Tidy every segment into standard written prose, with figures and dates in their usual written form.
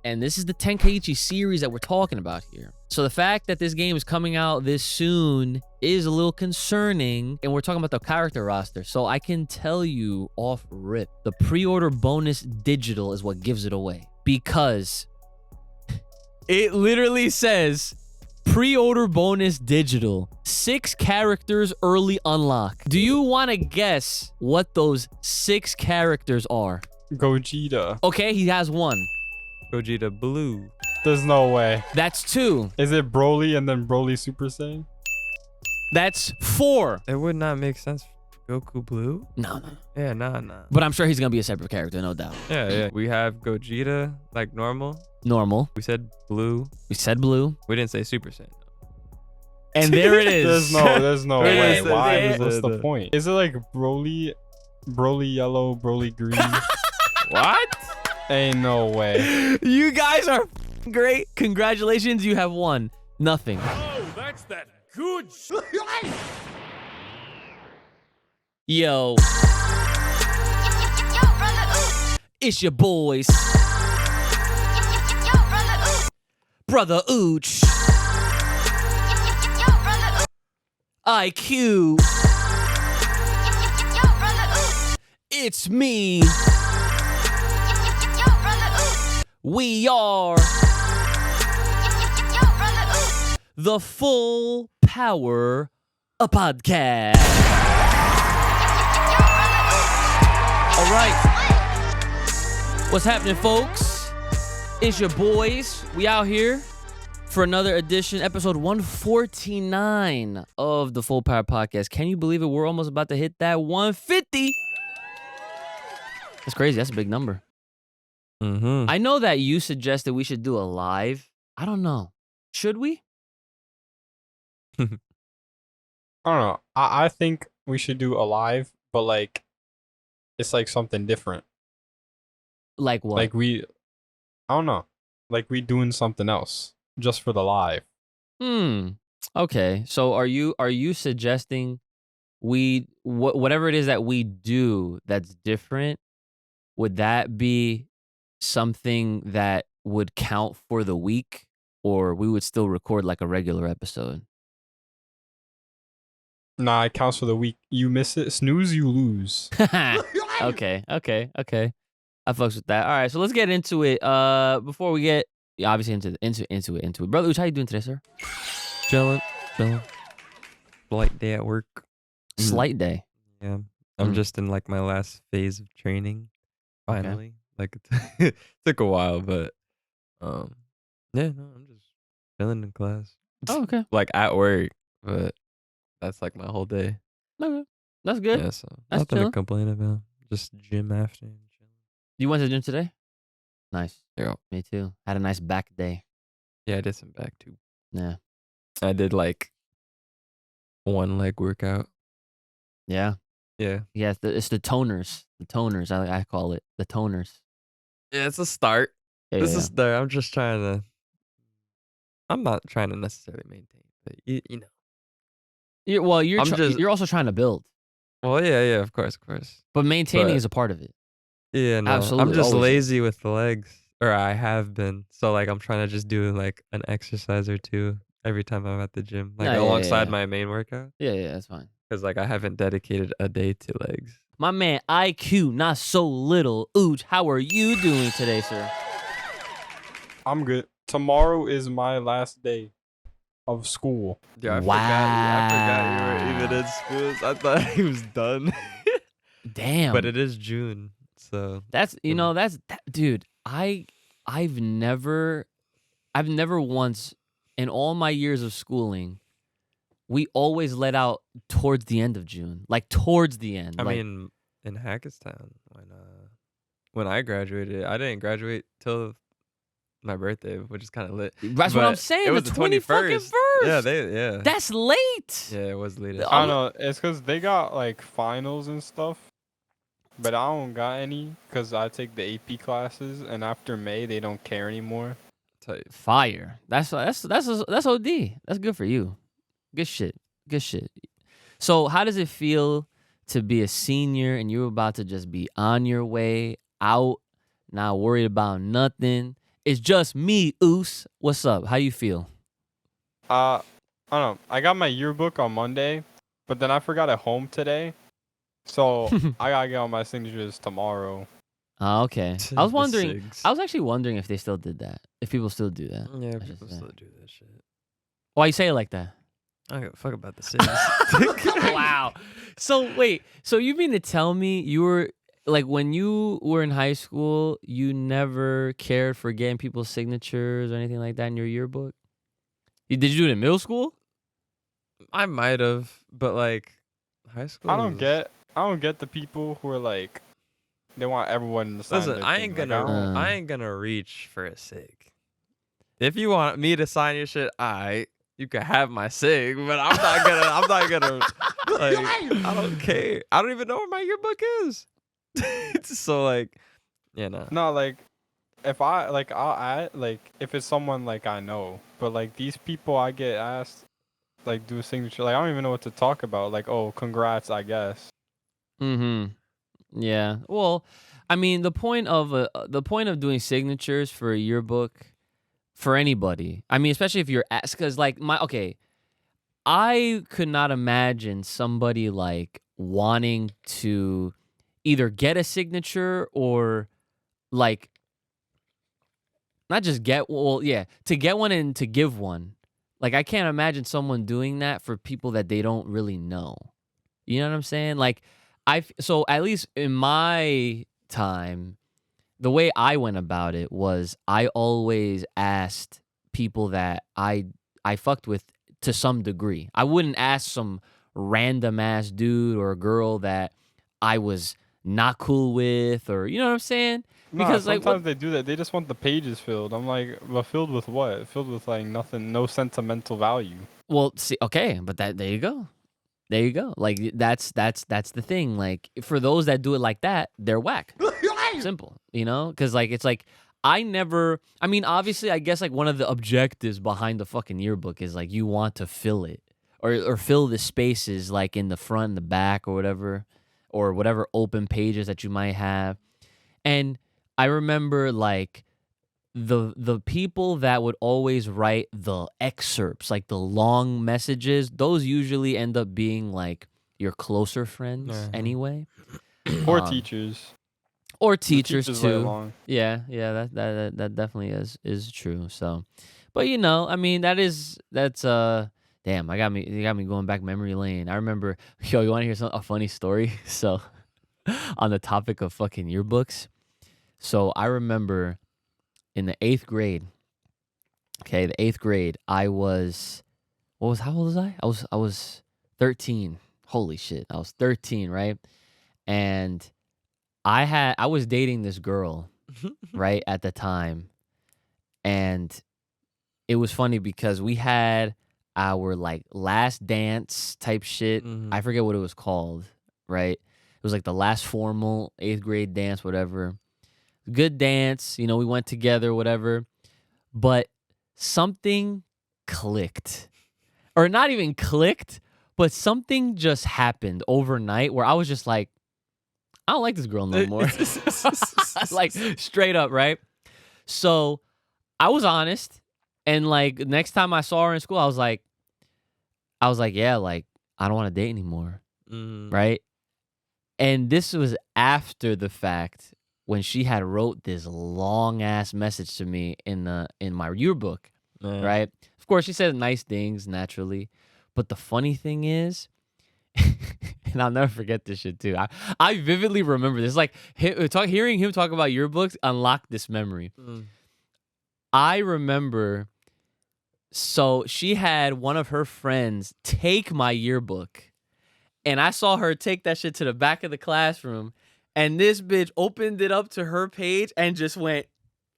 And this is the Tenkaichi series that we're talking about here. So the fact that this game is coming out this soon is a little concerning, and we're talking about the character roster. So I can tell you off rip, the pre-order bonus digital is what gives it away, because it literally says pre-order bonus digital, 6 characters early unlock. Do you want to guess what those 6 characters are? Gogeta. Okay, he has 1. Gogeta Blue. There's no way. That's 2. Is it Broly and then Broly Super Saiyan? That's 4. It would not make sense. Goku Blue? No. Yeah, nah. But I'm sure he's gonna be a separate character, no doubt. Yeah. We have Gogeta, like normal. Normal. We said blue. We said blue. We didn't say Super Saiyan. And there it is. There's no way. is. Why? What's the point? Is it like Broly yellow, Broly green? What? Ain't no way. You guys are great. Congratulations, you have won. Nothing. Oh, that's that good Yo. It's your boys. Brother Ooch. IQ. It's me. We are the Full Power Podcast. All right. What's happening, folks? It's your boys. We out here for another edition, episode 149 of the Full Power Podcast. Can you believe it? We're almost about to hit that 150. That's crazy. That's a big number. Mm-hmm. I know that you suggested we should do a live. I don't know. Should we? I don't know. I think we should do a live, but like, it's like something different. Like what? Like I don't know. Like we doing something else just for the live. Okay. So are you suggesting whatever it is that we do that's different, would that be something that would count for the week, or we would still record like a regular episode? Nah, it counts for the week. You miss it, snooze, you lose. Okay. I fucks with that. All right, so let's get into it. Before we get obviously into it. Brother Uch, how you doing today, sir? Chilling. Light day at work. Slight day. Yeah. I'm just in like my last phase of training. Finally. Okay. Like it took a while, but I'm just chilling in class. Oh, okay. Like at work, but that's like my whole day. Okay. That's good. Yeah, so That's nothing chilling. to complain about. Just gym after and chilling. You went to the gym today? Nice. Yeah. Me too. Had a nice back day. Yeah, I did some back too. Yeah. I did like one leg workout. Yeah. Yeah. Yeah, it's the toners. The toners, I call it. The toners. Yeah, it's a start. Yeah, This yeah. is there. I'm not trying to necessarily maintain, but you know. You're also trying to build. Well, yeah, of course. But maintaining But- is a part of it. Yeah, no. Absolutely, I'm just always. lazy with the legs, or I have been. So like I'm trying to just do like an exercise or two every time I'm at the gym, like Yeah, alongside yeah. my main workout, Yeah, that's fine. because like I haven't dedicated a day to legs. My man IQ, not so little. Ooch, how are you doing today, sir? I'm good. Tomorrow is my last day of school. Yeah, I Wow. forgot you were even in school. I thought he was done. Damn. But it is June, so That's dude, I've never once in all my years of schooling, we always let out towards the end of June. Like towards the end. I like, mean, in Hackettstown, when I graduated, I didn't graduate till my birthday, which is kind of lit. that's what I'm But saying. It was the the 20 fucking 21st. first. Yeah. That's late. Yeah, it was late. I don't know. It's because they got like finals and stuff, but I don't got any because I take the AP classes, and after May they don't care anymore. Tight. Fire. That's OD. That's good for you. Good shit. So how does it feel to be a senior and you're about to just be on your way out, not worried about nothing, It's just me, Oos. What's up? How you feel? I don't know. I got my yearbook on Monday, but then I forgot at home today, so I gotta get all my signatures tomorrow. Oh, okay. I was The wondering. SIGs. I was actually wondering if they still did that. If people still do that. Yeah, I should people say. still do that shit. Why you say it like that? I don't give a fuck about the SIGs. Wow. So wait. So you mean to tell me you were like when you were in high school, you never cared for getting people's signatures or anything like that in your yearbook? Did you do it in middle school? I might have, but like high school. I don't get the people who are like, they want everyone to sign Listen, their I thing. ain't Like, gonna, I don't- I ain't gonna reach for a SIG. If you want me to sign your shit, you can have my SIG, but I'm not gonna. Like, I don't care. I don't even know where my yearbook is. So like, yeah, no. No, like, if I like, I'll add like if it's someone like I know, but like these people I get asked like do a signature, like I don't even know what to talk about. Like, oh, congrats, I guess. Mm-hmm. Yeah. Well, I mean, the point of doing signatures for a yearbook for anybody. I mean, especially if you're asked, because like I could not imagine somebody like wanting to either get a signature or like not just get to get one and to give one. Like I can't imagine someone doing that for people that they don't really know. You know what I'm saying? Like so at least in my time, the way I went about it was I always asked people that I fucked with to some degree. I wouldn't ask some random ass dude or girl that I was not cool with, or you know what I'm saying? Nah, Because like sometimes what, they do that. They just want the pages filled. I'm like, but filled with what? Filled with like nothing, no sentimental value. well, see, okay, but there you go. There you go. Like that's the thing. Like for those that do it like that, they're whack. Simple, you know? Because like it's like I mean, obviously, I guess like one of the objectives behind the fucking yearbook is like you want to fill it or fill the spaces like in the front and the back or whatever open pages that you might have. And I remember like the people that would always write the excerpts, like the long messages, those usually end up being like your closer friends anyway. Or teachers. Or The teachers write too. along. Yeah, that definitely is true. So, but you know, I mean, that's damn, you got me going back memory lane. I remember, yo, you want to hear a funny story? So, on the topic of fucking yearbooks, so I remember in the 8th grade. Okay, the 8th grade, how old was I? I was 13. Holy shit, I was 13, right? And I was dating this girl, right, at the time. And it was funny because we had our like last dance type shit. I forget what it was called, right? It was like the last formal 8th grade dance, whatever. Good dance, you know, we went together, whatever. But something clicked. Or not even clicked, but something just happened overnight where I was just like, I don't like this girl no more. Like straight up, right? So I was honest. And like next time I saw her in school, I was like, yeah, like I don't want to date anymore. Right? And this was after the fact when she had wrote this long ass message to me in my yearbook. Right? Of course, she said nice things naturally. But the funny thing is, and I'll never forget this shit too. I vividly remember this. Like hearing him talk about yearbooks unlocked this memory. I remember. So she had one of her friends take my yearbook, and I saw her take that shit to the back of the classroom, and this bitch opened it up to her page and just went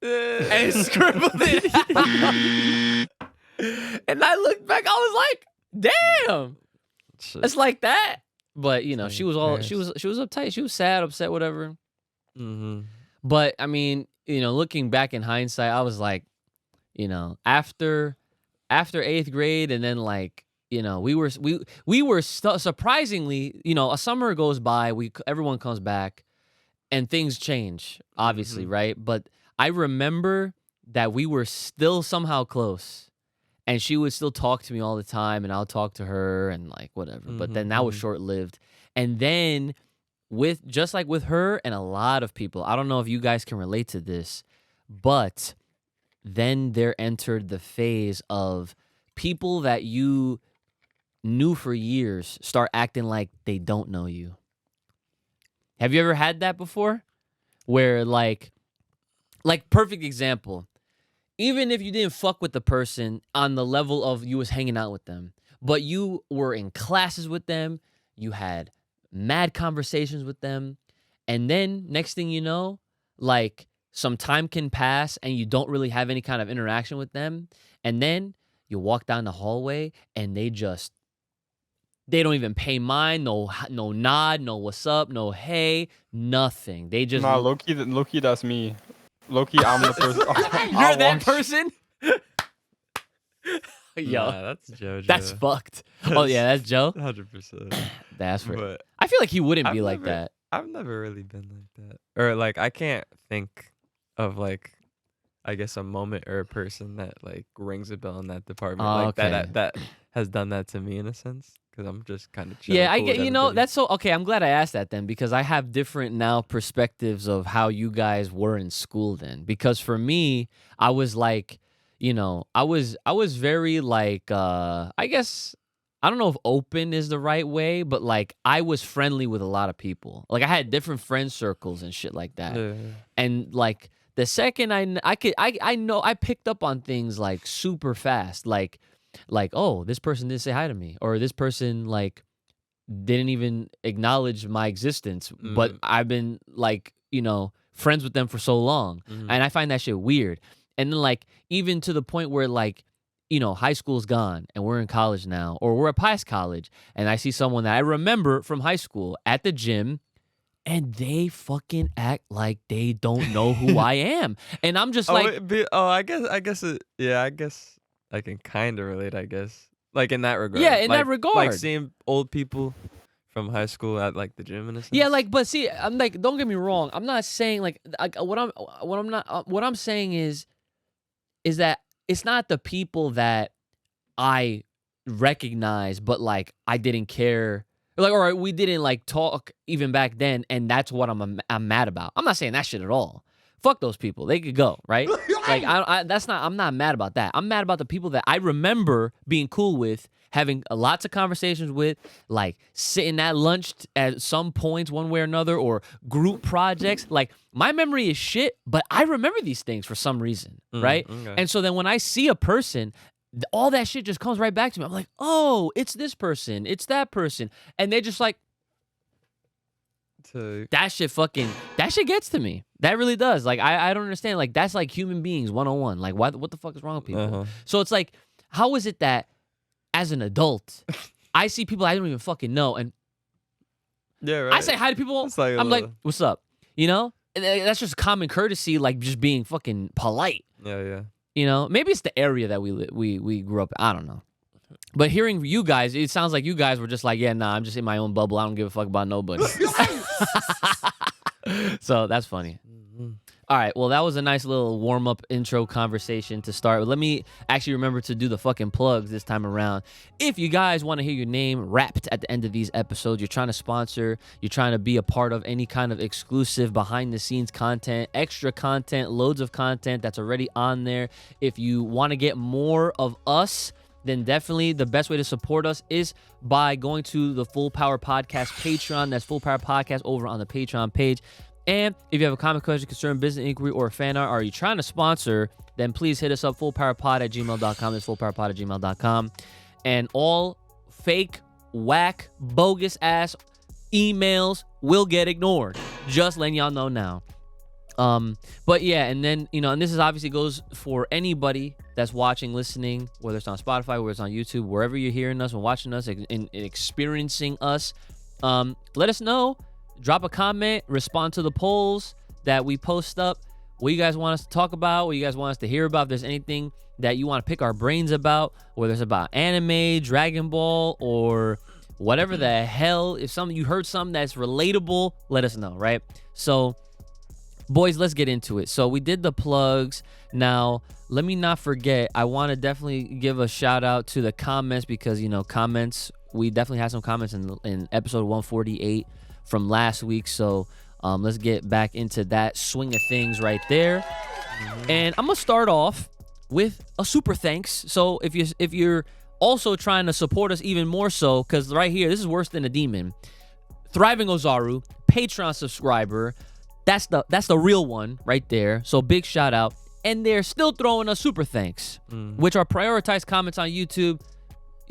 and scribbled it out. And I looked back, I was like, damn. It's like that. But you know, she was uptight. She was sad, upset, whatever. But I mean, you know, looking back in hindsight, I was like, you know, after 8th grade, and then like, you know, we were surprisingly, you know, a summer goes by, everyone comes back, and things change, obviously, right? But I remember that we were still somehow close. And she would still talk to me all the time, and I'll talk to her and like whatever. But then that was short-lived. And then just like with her and a lot of people, I don't know if you guys can relate to this, but then there entered the phase of people that you knew for years start acting like they don't know you. Have you ever had that before? Where like perfect example. Even if you didn't fuck with the person on the level of you was hanging out with them, but you were in classes with them, you had mad conversations with them, and then next thing you know, like some time can pass and you don't really have any kind of interaction with them, and then you walk down the hallway and they don't even pay mind, no nod, no what's up, no hey, nothing. They just Nah, Loki, that's me. Loki, I'm the person. You're that person? Yo, Nah, that's JoJo. that's fucked. Oh yeah, that's Joe. 100%. That's right. But I feel like he wouldn't be I've like never- that. I've never really been like that. Or like I can't think of like I guess a moment or a person that like rings a bell in that department. Oh, like okay. that has done that to me in a sense. Because I'm just kind of chill. Yeah, I cool get. with You know, everybody. that's so okay. I'm glad I asked that then because I have different now perspectives of how you guys were in school then. Because for me, I was like, you know, I was very like, I guess I don't know if open is the right way, but like I was friendly with a lot of people. Like I had different friend circles and shit like that. Yeah. And like the second I know I picked up on things like super fast, like oh, this person didn't say hi to me, or this person like didn't even acknowledge my existence, but I've been like, you know, friends with them for so long, and I find that shit weird. And then like even to the point where like, you know, high school's gone and we're in college now, or we're past college, and I see someone that I remember from high school at the gym, and they fucking act like they don't know who I am, and I'm just like, I guess I guess I can kind of relate. I guess like in that regard. Yeah, in that like regard. seeing old people from high school at like the gym in a sense. yeah, like, but see, I'm like, don't get me wrong, I'm not saying like what I'm saying is that it's not the people that I recognize, but like I didn't care, like, or we didn't like talk even back then, and that's what I'm mad about. I'm not saying that shit at all. Fuck those people. They could go, right? Like I'm not mad about that. I'm mad about the people that I remember being cool with, having lots of conversations with, like sitting at lunch at some points one way or another, or group projects. Like my memory is shit, but I remember these things for some reason, right? Okay. And so then when I see a person, all that shit just comes right back to me. I'm like, oh, it's this person, it's that person, and they're just like, that shit gets to me. That really does. Like I don't understand. Like that's like human beings 101. Like what the fuck is wrong with people? So it's like, how is it that as an adult, I see people I don't even fucking know, and Yeah, right. I say hi to people. It's like I'm like, what's up? You know? And that's just common courtesy, like just being fucking polite. Yeah. You know? Maybe it's the area that we grew up in. I don't know. But hearing you guys, it sounds like you guys were just like, yeah, nah, I'm just in my own bubble. I don't give a fuck about nobody. So that's funny. All right, well, that was a nice little warm-up intro conversation to start. But let me actually remember to do the fucking plugs this time around. If you guys want to hear your name rapped at the end of these episodes, you're trying to sponsor, you're trying to be a part of any kind of exclusive behind-the-scenes content, extra content, loads of content that's already on there. If you want to get more of us, then definitely the best way to support us is by going to the Full Power Podcast Patreon. That's Full Power Podcast over on the Patreon page. And if you have a comment, question, concern, business inquiry, or a fan art, or are you trying to sponsor, then please hit us up, fullpowerpod@gmail.com. That's fullpowerpod@gmail.com. And all fake, whack, bogus-ass emails will get ignored. Just letting y'all know now. But yeah, and then, you know, and this is obviously goes for anybody that's watching, listening, whether it's on Spotify, whether it's on YouTube, wherever you're hearing us and watching us and experiencing us. Let us know. Drop a comment, respond to the polls that we post up. What you guys want us to talk about, what you guys want us to hear about. If there's anything that you want to pick our brains about, whether it's about anime, Dragon Ball, or whatever the hell. If you heard something that's relatable, let us know, right? So boys, let's get into it. So we did the plugs. Now, let me not forget, I want to definitely give a shout out to the comments because, comments, we definitely had some comments in episode 148 from last week. So let's get back into that swing of things right there. And I'm going to start off with a super thanks. So if you're also trying to support us even more so, because right here, this is worse than a demon. Thriving Ozaru, Patreon subscriber. That's the real one right there. So big shout out. And they're still throwing us super thanks, which are prioritized comments on YouTube.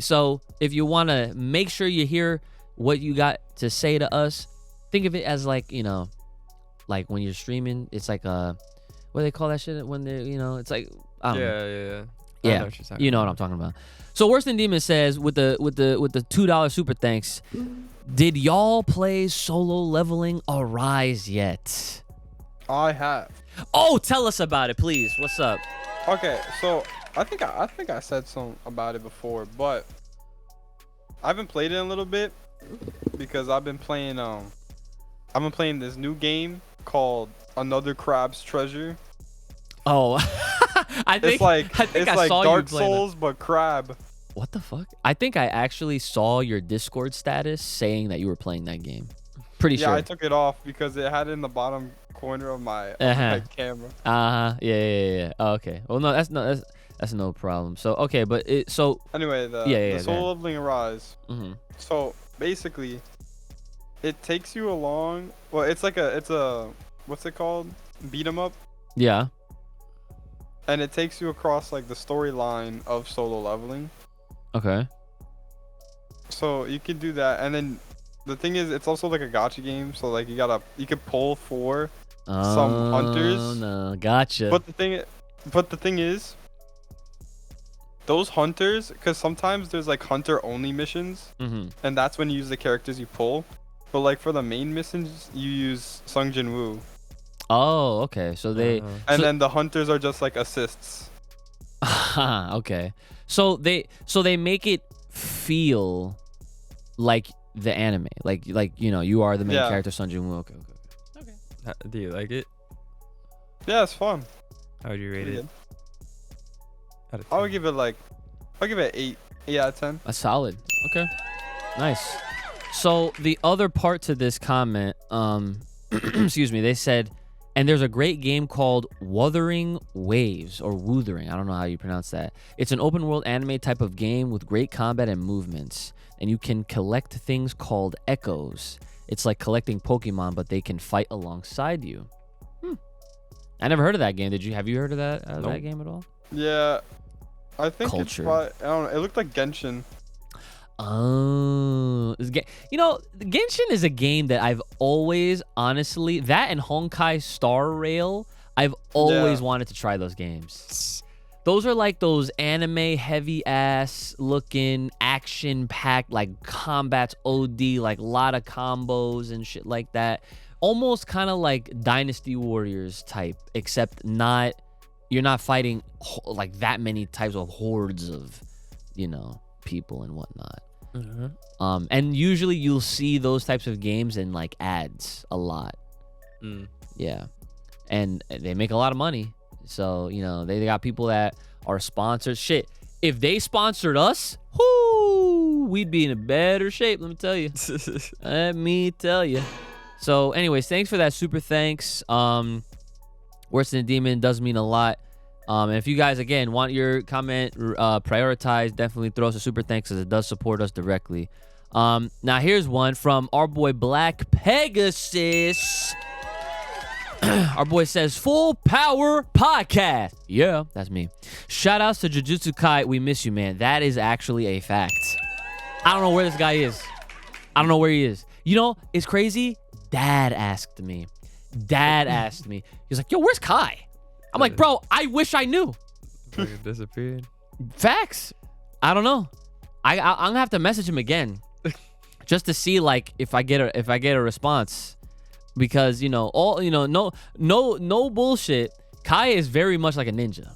So if you want to make sure you hear what you got to say to us, think of it as like when you're streaming, it's like what do they call that shit when they're, it's like, I don't know. Yeah. Yeah, you know what I'm talking about. So Worse Than Demon says with the $2 super thanks, did y'all play Solo Leveling Arise yet? I have. Oh, tell us about it, please. What's up? Okay, so I think I said something about it before, but I haven't played it in a little bit because I've been playing this new game called Another Crab's Treasure. Oh, I think I saw Dark you play Souls but crab. What the fuck? I think I actually saw your Discord status saying that you were playing that game. Pretty sure. Yeah, I took it off because it had it in the bottom corner of my camera. Yeah. Oh, okay. Well, no, that's no problem. So okay, but anyway, the Soul Leveling Arise. Mm-hmm. So basically, it takes you along. Well, it's a what's it called? Beat 'em up. Yeah. And it takes you across like the storyline of Solo Leveling. Okay. So you can do that, and then the thing is, it's also like a gacha game. So like you could pull for some hunters. Oh no, gotcha. But the thing is, those hunters, because sometimes there's like hunter only missions, and that's when you use the characters you pull. But like for the main missions, you use Sung Jin Woo. Oh, okay. So they and then the hunters are just like assists. Okay. So they make it feel like the anime, like you are the main character, Sung Jin Woo. Okay. Do you like it? Yeah, it's fun. How would you rate it? I would give it 8 out of 10. That's solid. Okay. Nice. So the other part to this comment, excuse me, they said, and there's a great game called Wuthering Waves, or Wuthering. I don't know how you pronounce that. It's an open world anime type of game with great combat and movements. And you can collect things called echoes. It's like collecting Pokemon, but they can fight alongside you. I never heard of that game. Have you heard of that that game at all? Yeah. I think Culture. it's probably, I don't know. It looked like Genshin. Oh, Genshin is a game that I've always, honestly, that and Honkai Star Rail, I've always wanted to try those games. Those are like those anime heavy ass looking action packed, like combats OD, like a lot of combos and shit like that. Almost kind of like Dynasty Warriors type, except you're not fighting like that many types of hordes of, people and whatnot. And usually you'll see those types of games in like ads a lot. Yeah, and they make a lot of money. So they got people that are sponsored. Shit, if they sponsored us, we'd be in a better shape. Let me tell you. So, anyways, thanks for that super thanks. Worse Than a Demon does mean a lot. And if you guys, again, want your comment prioritized, definitely throw us a super thanks because it does support us directly. Now, here's one from our boy Black Pegasus. Our boy says, Full Power Podcast. Yeah, that's me. Shout outs to Jujutsu Kai. We miss you, man. That is actually a fact. I don't know where this guy is. I don't know where he is. It's crazy. Dad asked me. He's like, yo, where's Kai? I'm like, bro, I wish I knew. Fucking disappeared. Facts. I don't know. I'm gonna have to message him again, just to see like if I get a response, because no bullshit. Kai is very much like a ninja,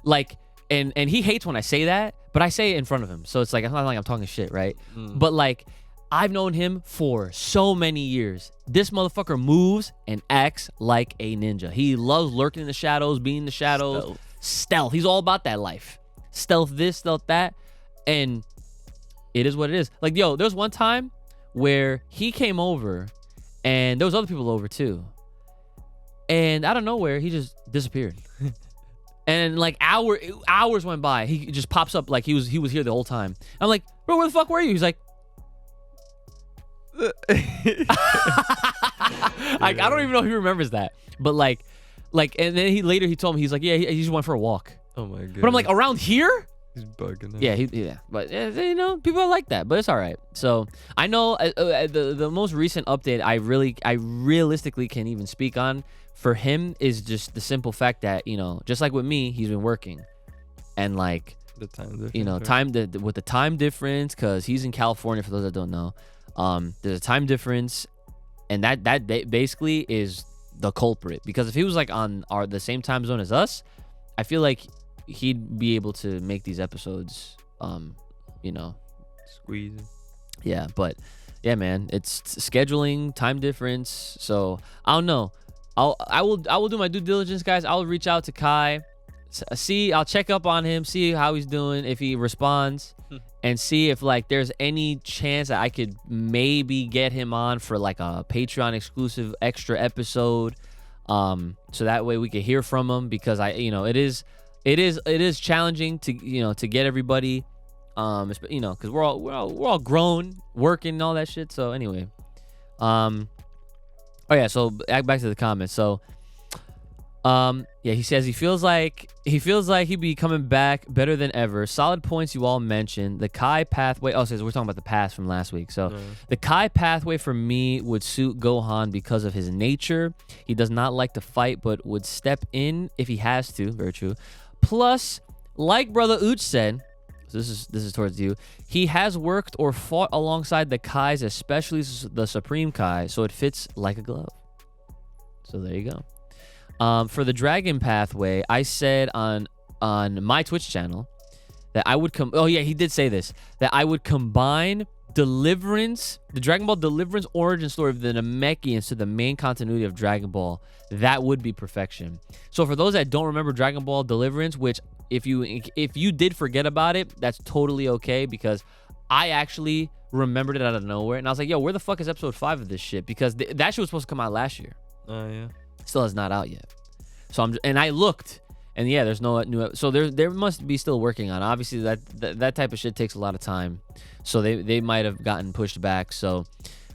like and he hates when I say that, but I say it in front of him, so it's like it's not like I'm talking shit, right? But like I've known him for so many years. This motherfucker moves and acts like a ninja. He loves lurking in the shadows, being in the shadows. Stealth. He's all about that life. Stealth this, stealth that. And it is what it is. Like, yo, there was one time where he came over and there was other people over too. And out of nowhere, he just disappeared. And like hours went by. He just pops up like he was here the whole time. I'm like, bro, where the fuck were you? He's like, I don't even know if he remembers that. But like, and then he told me, he's like, yeah, he just went for a walk. Oh my god. But I'm like, around here? He's bugging out. Yeah. But you know, people are like that. But it's all right. So I know the most recent update I realistically can even speak on for him is just the simple fact that, you know, just like with me, he's been working, and like The time difference. you know, right? with the time difference, because he's in California. For those that don't know, there's a time difference, and that basically is the culprit. Because if he was like on the same time zone as us, I feel like he'd be able to make these episodes, you know, Squeezing. yeah. But yeah, man, it's scheduling, time difference. So I don't know. I will do my due diligence, guys. I'll reach out to Kai, I'll check up on him, see how he's doing, if he responds, and see if like there's any chance that I could maybe get him on for like a Patreon exclusive extra episode, so that way we can hear from him, because it is challenging to, you know, to get everybody, you know, because we're all grown, working and all that shit. So anyway, oh yeah, so back to the comments. So yeah, he says he feels like he'd be coming back better than ever. Solid points you all mentioned. The Kai pathway. Oh, says we're talking about the past from last week. So the Kai pathway for me would suit Gohan because of his nature. He does not like to fight, but would step in if he has to. Very true. Plus, like Brother Uch said, so this is towards you, he has worked or fought alongside the Kais, especially the Supreme Kai, so it fits like a glove. So there you go. For the Dragon pathway, I said on my Twitch channel that I would oh yeah, he did say this, that I would combine Deliverance, the Dragon Ball Deliverance origin story of the Namekians to the main continuity of Dragon Ball. That would be perfection. So for those that don't remember Dragon Ball Deliverance, which if you did forget about it, that's totally okay, because I actually remembered it out of nowhere, and I was like, yo, where the fuck is episode 5 of this shit? Because that shit was supposed to come out last year. Oh yeah. Still has not out yet. So I looked, and yeah, there's no new. So there must be still working on it. Obviously that type of shit takes a lot of time, so they might have gotten pushed back. So,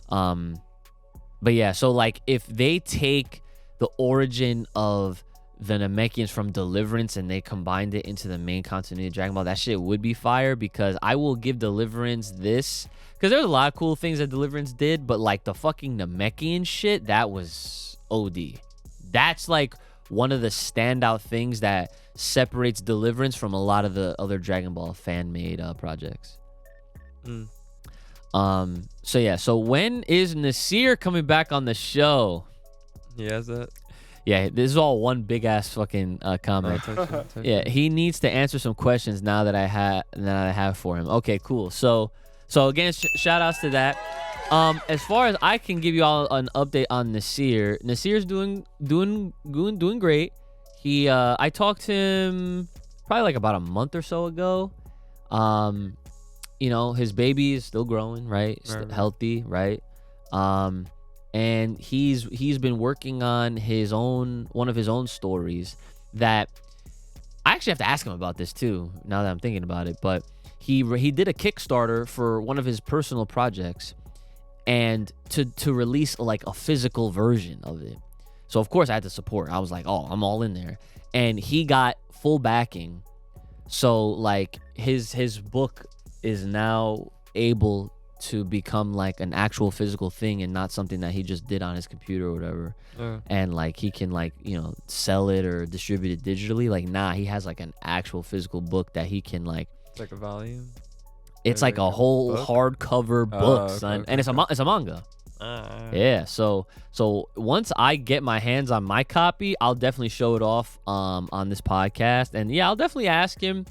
but yeah, so like if they take the origin of the Namekians from Deliverance and they combined it into the main continuity of Dragon Ball, that shit would be fire, because I will give Deliverance this, because there's a lot of cool things that Deliverance did, but like the fucking Namekian shit, that was OD. That's like one of the standout things that separates Deliverance from a lot of the other Dragon Ball fan-made projects. So yeah, so when is Nasir coming back on the show? He has that. Yeah, this is all one big ass fucking comment. Yeah, he needs to answer some questions now that I have for him. Okay, cool. So again, shout outs to that. As far as I can give you all an update on Nasir's doing great. He I talked to him probably like about a month or so ago. You know, his baby is still growing, right? Healthy, right? And he's been working on one of his own stories that I actually have to ask him about this too, now that I'm thinking about it. But he did a Kickstarter for one of his personal projects, and to release like a physical version of it. So of course I had to support. I was like, oh, I'm all in there. And he got full backing. So like his book is now able to become like an actual physical thing and not something that he just did on his computer or whatever. And like he can like, you know, sell it or distribute it digitally. Like, nah, he has like an actual physical book that he can like, It's like a volume. it's like a whole hardcover book, son. Okay, And it's a manga. Yeah, so once I get my hands on my copy, I'll definitely show it off on this podcast. And yeah, I'll definitely ask him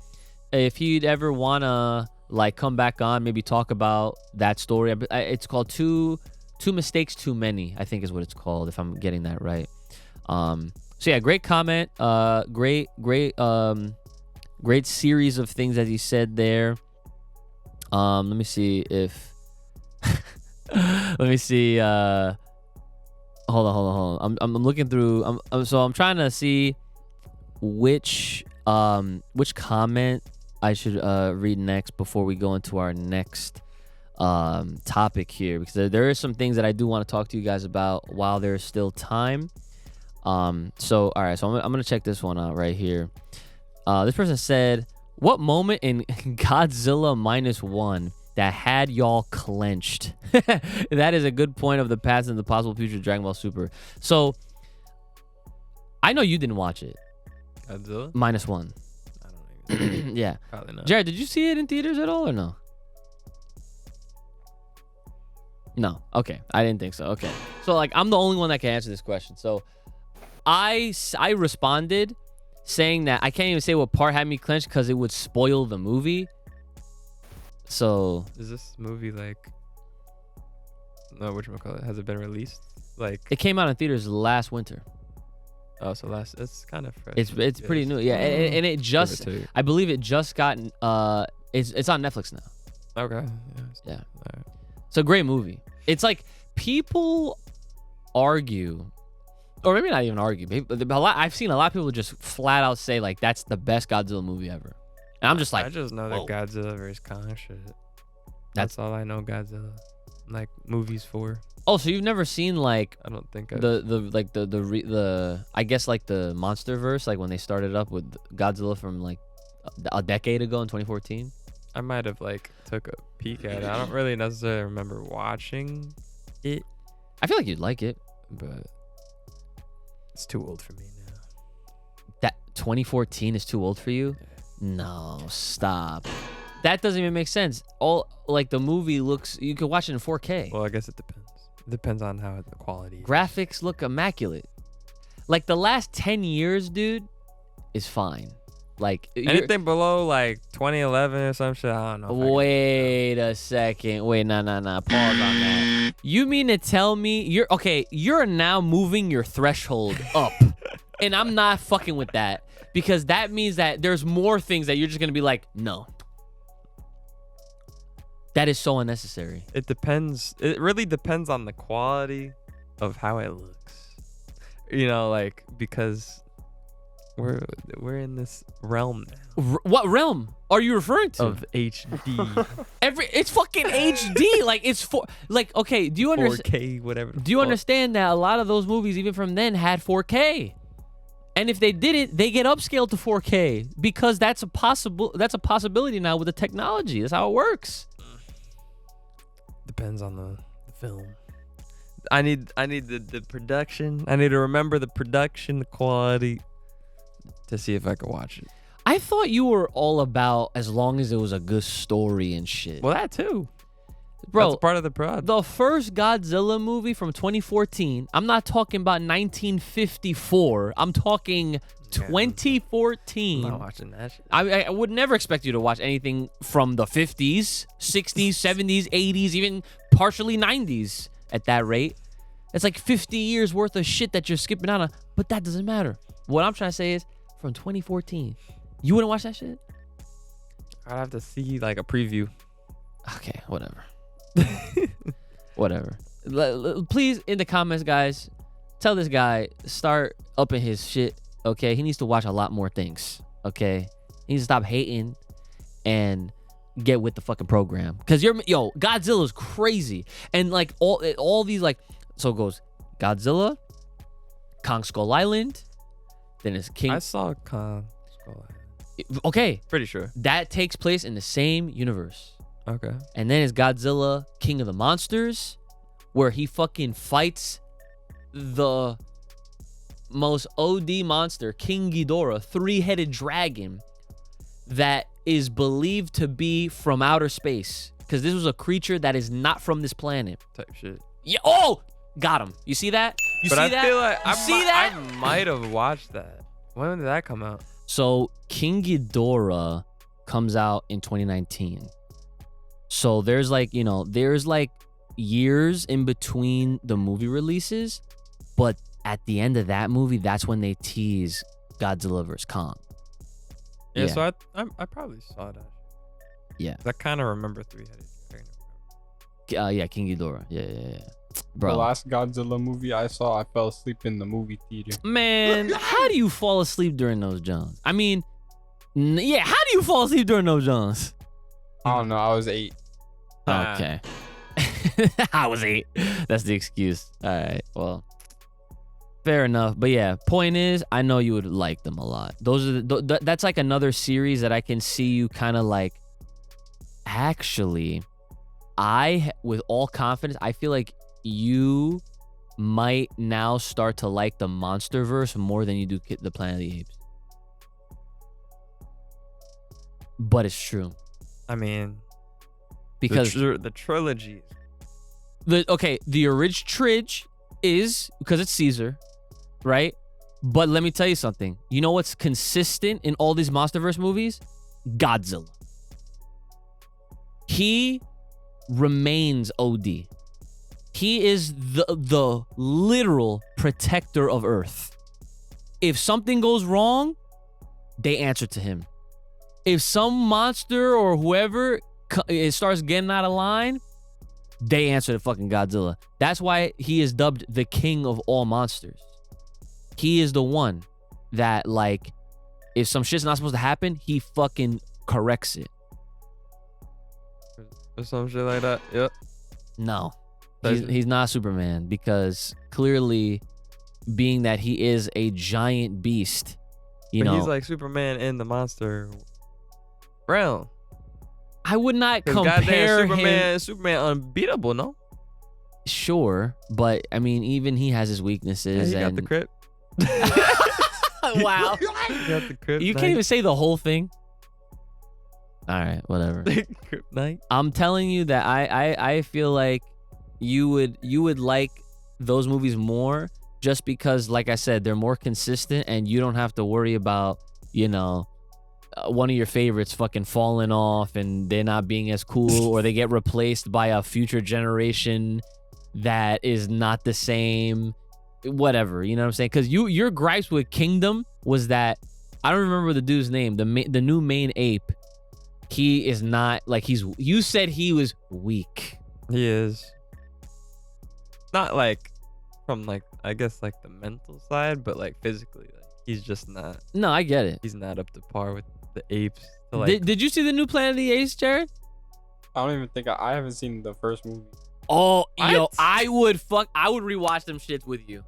if he'd ever wanna like come back on, maybe talk about that story. It's called Two Mistakes Too Many, I think is what it's called, if I'm getting that right. So yeah, great comment. Great series of things that he said there. Let me see if let me see. Hold on. I'm looking through. I'm trying to see which comment I should read next before we go into our next topic here, because there are some things that I do want to talk to you guys about while there's still time. So all right, so I'm gonna check this one out right here. This person said, "What moment in Godzilla -1 that had y'all clenched?" That is a good point of the past and the possible future of Dragon Ball Super. So I know you didn't watch it. Godzilla? -1. I don't even. Yeah. Probably not. Jared, did you see it in theaters at all or no? No. Okay. I didn't think so. Okay. So like I'm the only one that can answer this question. So I responded saying that I can't even say what part had me clenched because it would spoil the movie. So Is this movie like? No, whatchamacallit? Has it been released? Like it came out in theaters last winter. oh, so it's kind of fresh. It's pretty new. Yeah, and it just I believe it just got it's on Netflix now. Okay. Yeah. All right. It's a great movie. It's like people argue, or maybe not even argue. I've seen a lot of people just flat out say like that's the best Godzilla movie ever, and I'm just like, I just know whoa. that Godzilla vs Kong shit. That's all I know Godzilla like movies for. Oh, so you've never seen like I don't think the I guess like the MonsterVerse, like when they started up with Godzilla from like a decade ago in 2014. I might have like took a peek at it. I don't really necessarily remember watching it, I feel like you'd like it. but it's too old for me now. That 2014 is too old for you? No, stop. That doesn't even make sense. All like the movie looks, you could watch it in 4K. Well, I guess it depends. It depends on how the quality is. Graphics look immaculate. Like the last 10 years, dude, is fine. Like Anything below like 2011 or some shit, I don't know. Wait a second. Wait, nah. Pause on that. You mean to tell me you're now moving your threshold up. And I'm not fucking with that, because that means that there's more things that you're just going to be like, no. That is so unnecessary. It depends. It really depends on the quality of how it looks. You know, like because we're in this realm now. What realm are you referring to? Of HD. It's fucking HD. Like it's okay, do you understand 4K, whatever. Do you understand that a lot of those movies even from then had 4K? And if they didn't, they get upscaled to 4K because that's a possibility now with the technology. That's how it works. Depends on the film. I need the production. I need to remember the production, the quality, to see if I can watch it. I thought you were all about as long as it was a good story and shit. Well, that too. Bro, that's part of the prod. The first Godzilla movie from 2014, I'm not talking about 1954. I'm talking 2014. I'm not watching that shit. I would never expect you to watch anything from the 50s, 60s, 70s, 80s, even partially 90s at that rate. It's like 50 years worth of shit that you're skipping out on, but that doesn't matter. What I'm trying to say is from 2014, you wouldn't watch that shit? I'd have to see like a preview. Okay, whatever. Whatever. Please, in the comments, guys, tell this guy, start upping his shit, okay? He needs to watch a lot more things, okay? He needs to stop hating and get with the fucking program. Because Godzilla's crazy. And like all these like, so it goes Godzilla, Kong Skull Island, then it's King. I saw Kong Skull Island. Okay. Pretty sure. That takes place in the same universe. Okay. And then it's Godzilla, King of the Monsters, where he fucking fights the most OD monster, King Ghidorah, 3-headed dragon that is believed to be from outer space. Because this was a creature that is not from this planet. Type shit. Yeah. Oh, got him. You see that? You but see I that? Feel like that? I might have watched that. When did that come out? So King Ghidorah comes out in 2019. So there's like, there's like years in between the movie releases, but at the end of that movie, that's when they tease Godzilla vs. Kong. Yeah, so I probably saw that. Yeah. 'Cause I kind of remember Three-Headed Dragon. Yeah, King Ghidorah. Yeah. Bro. The last Godzilla movie I saw, I fell asleep in the movie theater. Man, how do you fall asleep during those Jones? I mean, yeah, how do you fall asleep during those Jones? I don't know. I was 8. Okay. I was 8. That's the excuse. All right. Well, fair enough. But yeah, point is, I know you would like them a lot. Those are that's like another series that I can see you kind of like. Actually, with all confidence, I feel like you might now start to like the MonsterVerse more than you do the Planet of the Apes. But it's true. I mean, Because the trilogy. the original Tridge is because it's Caesar, right? But let me tell you something. You know what's consistent in all these MonsterVerse movies? Godzilla. He remains OD. He is the literal protector of Earth. If something goes wrong, they answer to him. If some monster or whoever it starts getting out of line, they answer to fucking Godzilla. That's why he is dubbed the king of all monsters. He is the one that, like, if some shit's not supposed to happen, he fucking corrects it. Or some shit like that. Yep. No, he's not Superman, because clearly, being that he is a giant beast, But he's like Superman in the monster realm. I would not 'Cause goddamn compare him. Superman unbeatable, no? Sure, but I mean, even he has his Yeah, weaknesses. he got and the crypt. Wow, He got the crypt. you can't even say the whole thing. All right, whatever. Kryptonite. I'm telling you that I feel like you would like those movies more, just because, like I said, they're more consistent and you don't have to worry about, one of your favorites fucking falling off and they're not being as cool, or they get replaced by a future generation that is not the same, whatever, you know what I'm saying? Because your gripes with Kingdom was that, I don't remember the dude's name, the new main ape. He is not like you said he was weak. He is. Not like from like, I guess like the mental side, but like physically, like he's just not. No, I get it. He's not up to par with the apes. To like, Did you see the new Planet of the Apes, Jared? I don't even think I haven't seen the first movie. Oh, yo, What? I would rewatch them shits with you.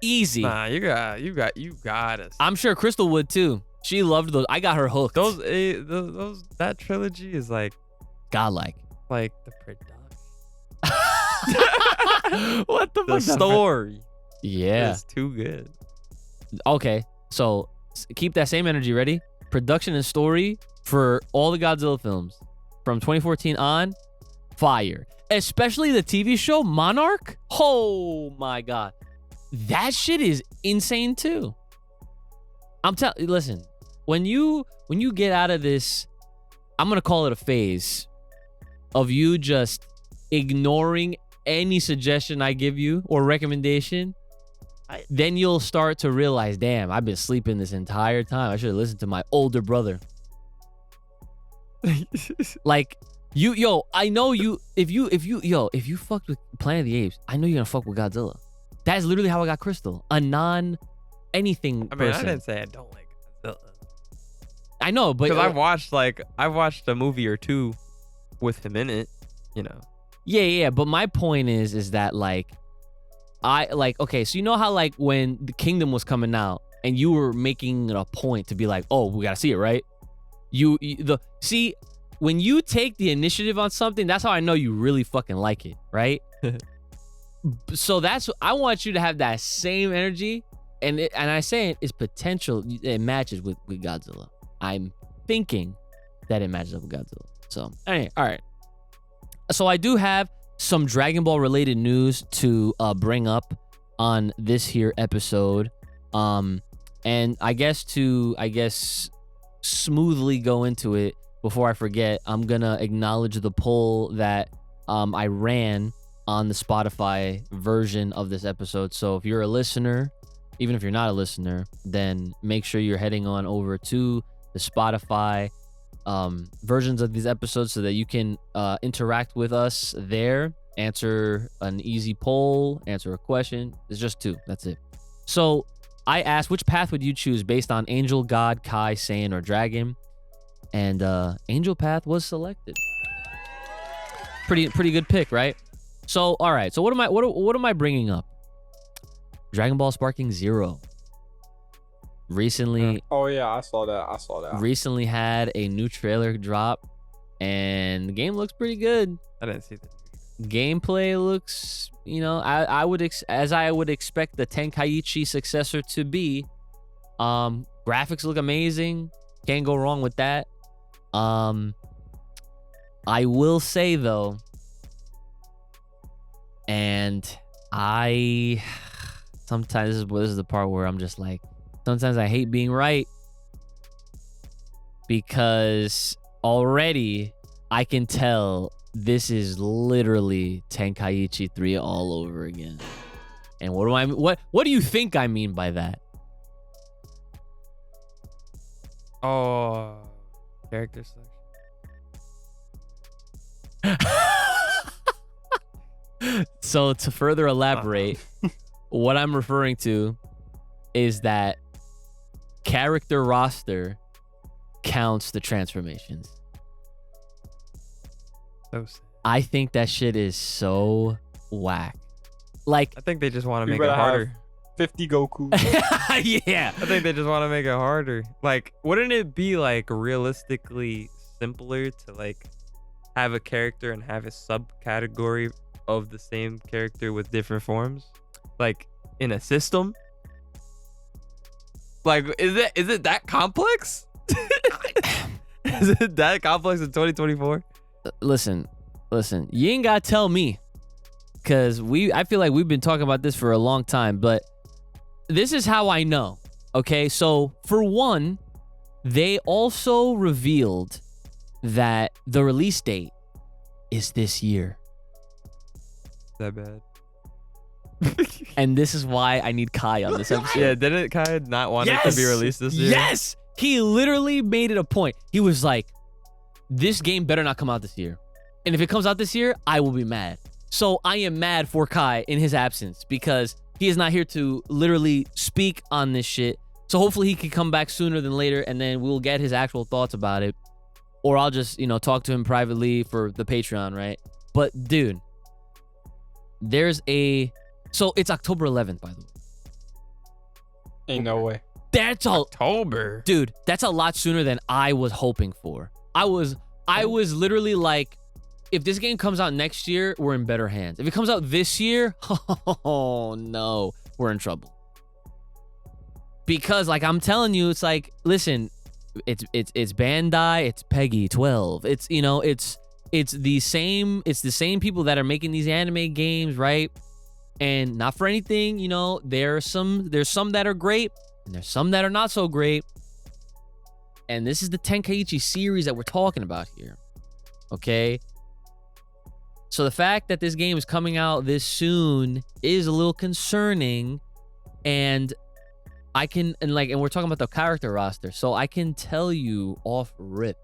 Easy. nah, you got us. I'm sure Crystal would too. She loved those. I got her hooked. Those that trilogy is like godlike. the production. What the The fuck? story Yeah. is too good. Okay. So keep that same energy. Ready? Production and story for all the Godzilla films from 2014 on, fire. Especially the TV show Monarch. Oh my god, that shit is insane too. Listen, when you get out of this, I'm gonna call it a phase of you just ignoring any suggestion I give you or recommendation, then you'll start to realize, damn, I've been sleeping this entire time. I should have listened to my older brother. Like, I know you. If you fucked with Planet of the Apes, I know you're gonna fuck with Godzilla. That's literally how I got Crystal, a non-anything I mean, person. I didn't say I don't like Godzilla. I know, but Because I watched a movie or two with him in it, yeah. But my point is that like, okay, so you know how like when the Kingdom was coming out and you were making it a point to be like, oh, we gotta see it, right? See, when you take the initiative on something, that's how I know you really fucking like it, right? So I want you to have that same energy, and I say it's potential. It matches with Godzilla. I'm thinking that it matches up with Godzilla. So anyway, all right. So I do have some Dragon Ball related news to bring up on this here episode, and I guess smoothly go into it. before I forget, I'm gonna acknowledge the poll that I ran on the Spotify version of this episode. So if you're a listener, even if you're not a listener, then make sure you're heading on over to the Spotify versions of these episodes so that you can interact with us there, answer an easy poll, answer a question. It's just 2. That's it. So I asked, which path would you choose based on Angel, God, Kai, Saiyan, or Dragon? And Angel path was selected. Pretty good pick, right? So all right. So what am I bringing up? Dragon Ball Sparking Zero. Recently. Oh yeah, I saw that. Recently had a new trailer drop, and the game looks pretty good. I didn't see that. Gameplay looks, I would expect the Tenkaichi successor to be. Graphics look amazing. Can't go wrong with that. I will say though, and sometimes this is the part where I'm just like, sometimes I hate being right, because already I can tell this is literally Tenkaichi 3 all over again. And what do you think I mean by that? Oh, character selection. So to further elaborate, what I'm referring to is that character roster counts the transformations. So sad. I think that shit is so whack. Like, I think they just want to You make it better harder. have 50 Goku. yeah. I think they just want to make it harder. Like, wouldn't it be like realistically simpler to like have a character and have a subcategory of the same character with different forms, like in a system? Like, is it that complex? Is it that complex in 2024? Listen, you ain't gotta tell me, because I feel like we've been talking about this for a long time, but this is how I know. Okay, so for one, they also revealed that the release date is this year. That bad. And this is why I need Kai on this episode. Yeah, didn't Kai not want it to be released this year? Yes! He literally made it a point. He was like, this game better not come out this year. And if it comes out this year, I will be mad. So I am mad for Kai in his absence, because he is not here to literally speak on this shit. So hopefully he can come back sooner than later, and then we'll get his actual thoughts about it. Or I'll just, talk to him privately for the Patreon, right? But dude, so it's October 11th, by the way. Ain't no way. That's all. October. Dude, that's a lot sooner than I was hoping for. I was literally like, if this game comes out next year, we're in better hands. If it comes out this year, oh no, we're in trouble. Because like I'm telling you, it's like, listen, it's Bandai, it's Peggy 12. It's it's the same people that are making these anime games, right? And not for anything, there's some that are great and there's some that are not so great. And this is the Tenkaichi series that we're talking about here. Okay? So the fact that this game is coming out this soon is a little concerning, and we're talking about the character roster. So I can tell you off rip,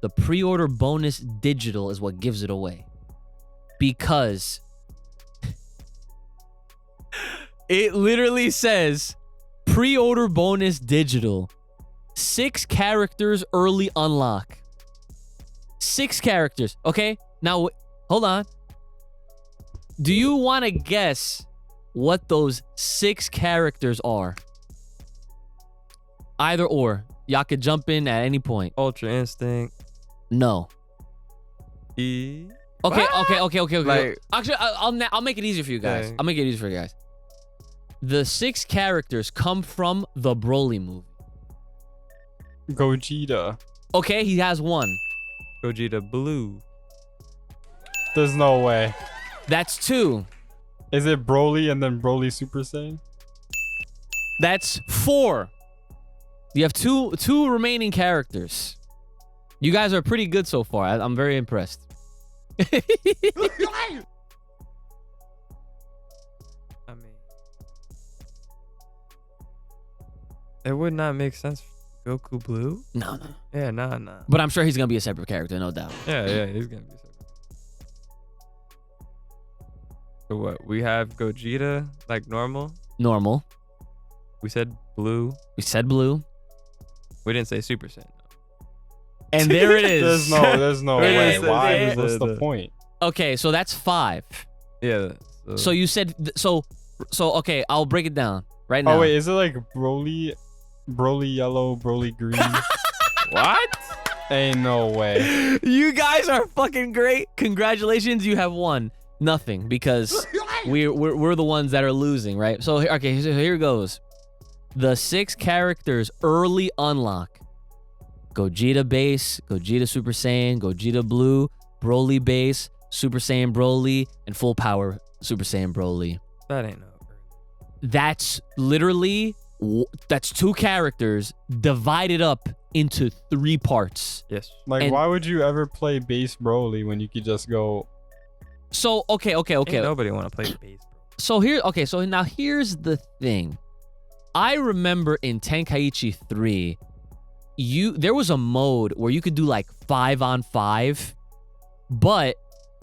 the pre-order bonus digital is what gives it away. Because it literally says pre-order bonus digital. 6 characters early unlock. 6 characters. Okay, now hold on. Do you want to guess what those 6 characters are? Either or. Y'all could jump in at any point. Ultra Instinct. No. E. Okay. Like- Actually, I'll make it easier for you guys. Okay. I'll make it easier for you guys. The 6 characters come from the Broly movie. Gogeta. Okay, he has 1. Gogeta Blue. There's no way. That's 2. Is it Broly and then Broly Super Saiyan? That's 4. You have two remaining characters. You guys are pretty good so far. I'm very impressed. I mean, it would not make sense. Goku Blue? No. Yeah, nah. But I'm sure he's gonna be a separate character, no doubt. Yeah, he's gonna be separate. So what? We have Gogeta like normal. Normal. We said blue. We said blue. We didn't say Super Saiyan. And there it is. There's no way. There Why? is. What's the point? Okay, so that's 5. Yeah. So you said so okay, I'll break it down right now. Oh wait, is it like Broly yellow, Broly green? What? Ain't no way. You guys are fucking great. Congratulations, you have won nothing because we're the ones that are losing, right? So okay, so here goes. The 6 characters early unlock: Gogeta base, Gogeta Super Saiyan, Gogeta Blue, Broly base, Super Saiyan Broly, and full power Super Saiyan Broly. That ain't no. That's literally that's 2 characters divided up into 3 parts. Yes. Like, And- why would you ever play base Broly when you could just go? So okay. Ain't nobody want to play base, bro. So now here's the thing. I remember in Tenkaichi 3, there was a mode where you could do like 5-on-5, but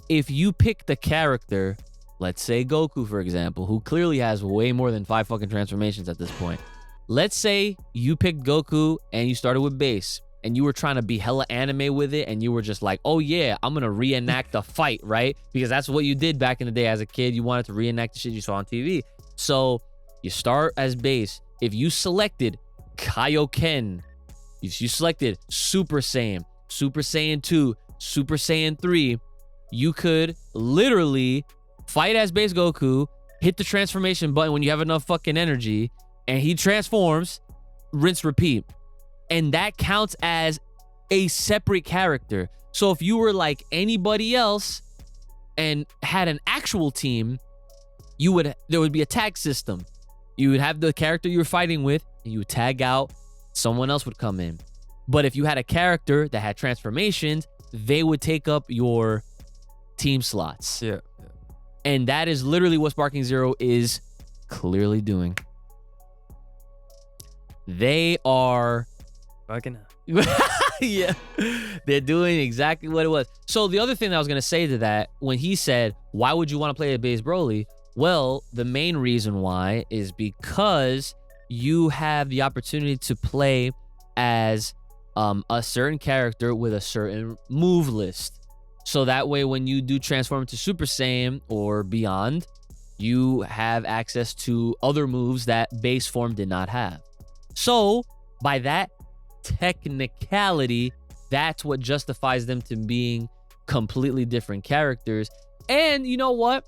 if you pick the character, let's say Goku, for example, who clearly has way more than 5 fucking transformations at this point. Let's say you picked Goku and you started with base and you were trying to be hella anime with it and you were just like, oh yeah, I'm going to reenact the fight, right? Because that's what you did back in the day as a kid. You wanted to reenact the shit you saw on TV. So you start as base. If you selected Kaioken, if you selected Super Saiyan, Super Saiyan 2, Super Saiyan 3, you could literally fight as base Goku, hit the transformation button when you have enough fucking energy, and he transforms, rinse, repeat. And that counts as a separate character. So if you were like anybody else and had an actual team, there would be a tag system. You would have the character you were fighting with, and you would tag out, someone else would come in. But if you had a character that had transformations, they would take up your team slots. Yeah. And that is literally what Sparking Zero is clearly doing. They are... Fucking up. Yeah, they're doing exactly what it was. So the other thing that I was going to say to that, when he said, why would you want to play a base Broly? Well, the main reason why is because you have the opportunity to play as a certain character with a certain move list. So that way, when you do transform into Super Saiyan or beyond, you have access to other moves that base form did not have. So by that technicality, that's what justifies them to being completely different characters. And you know what?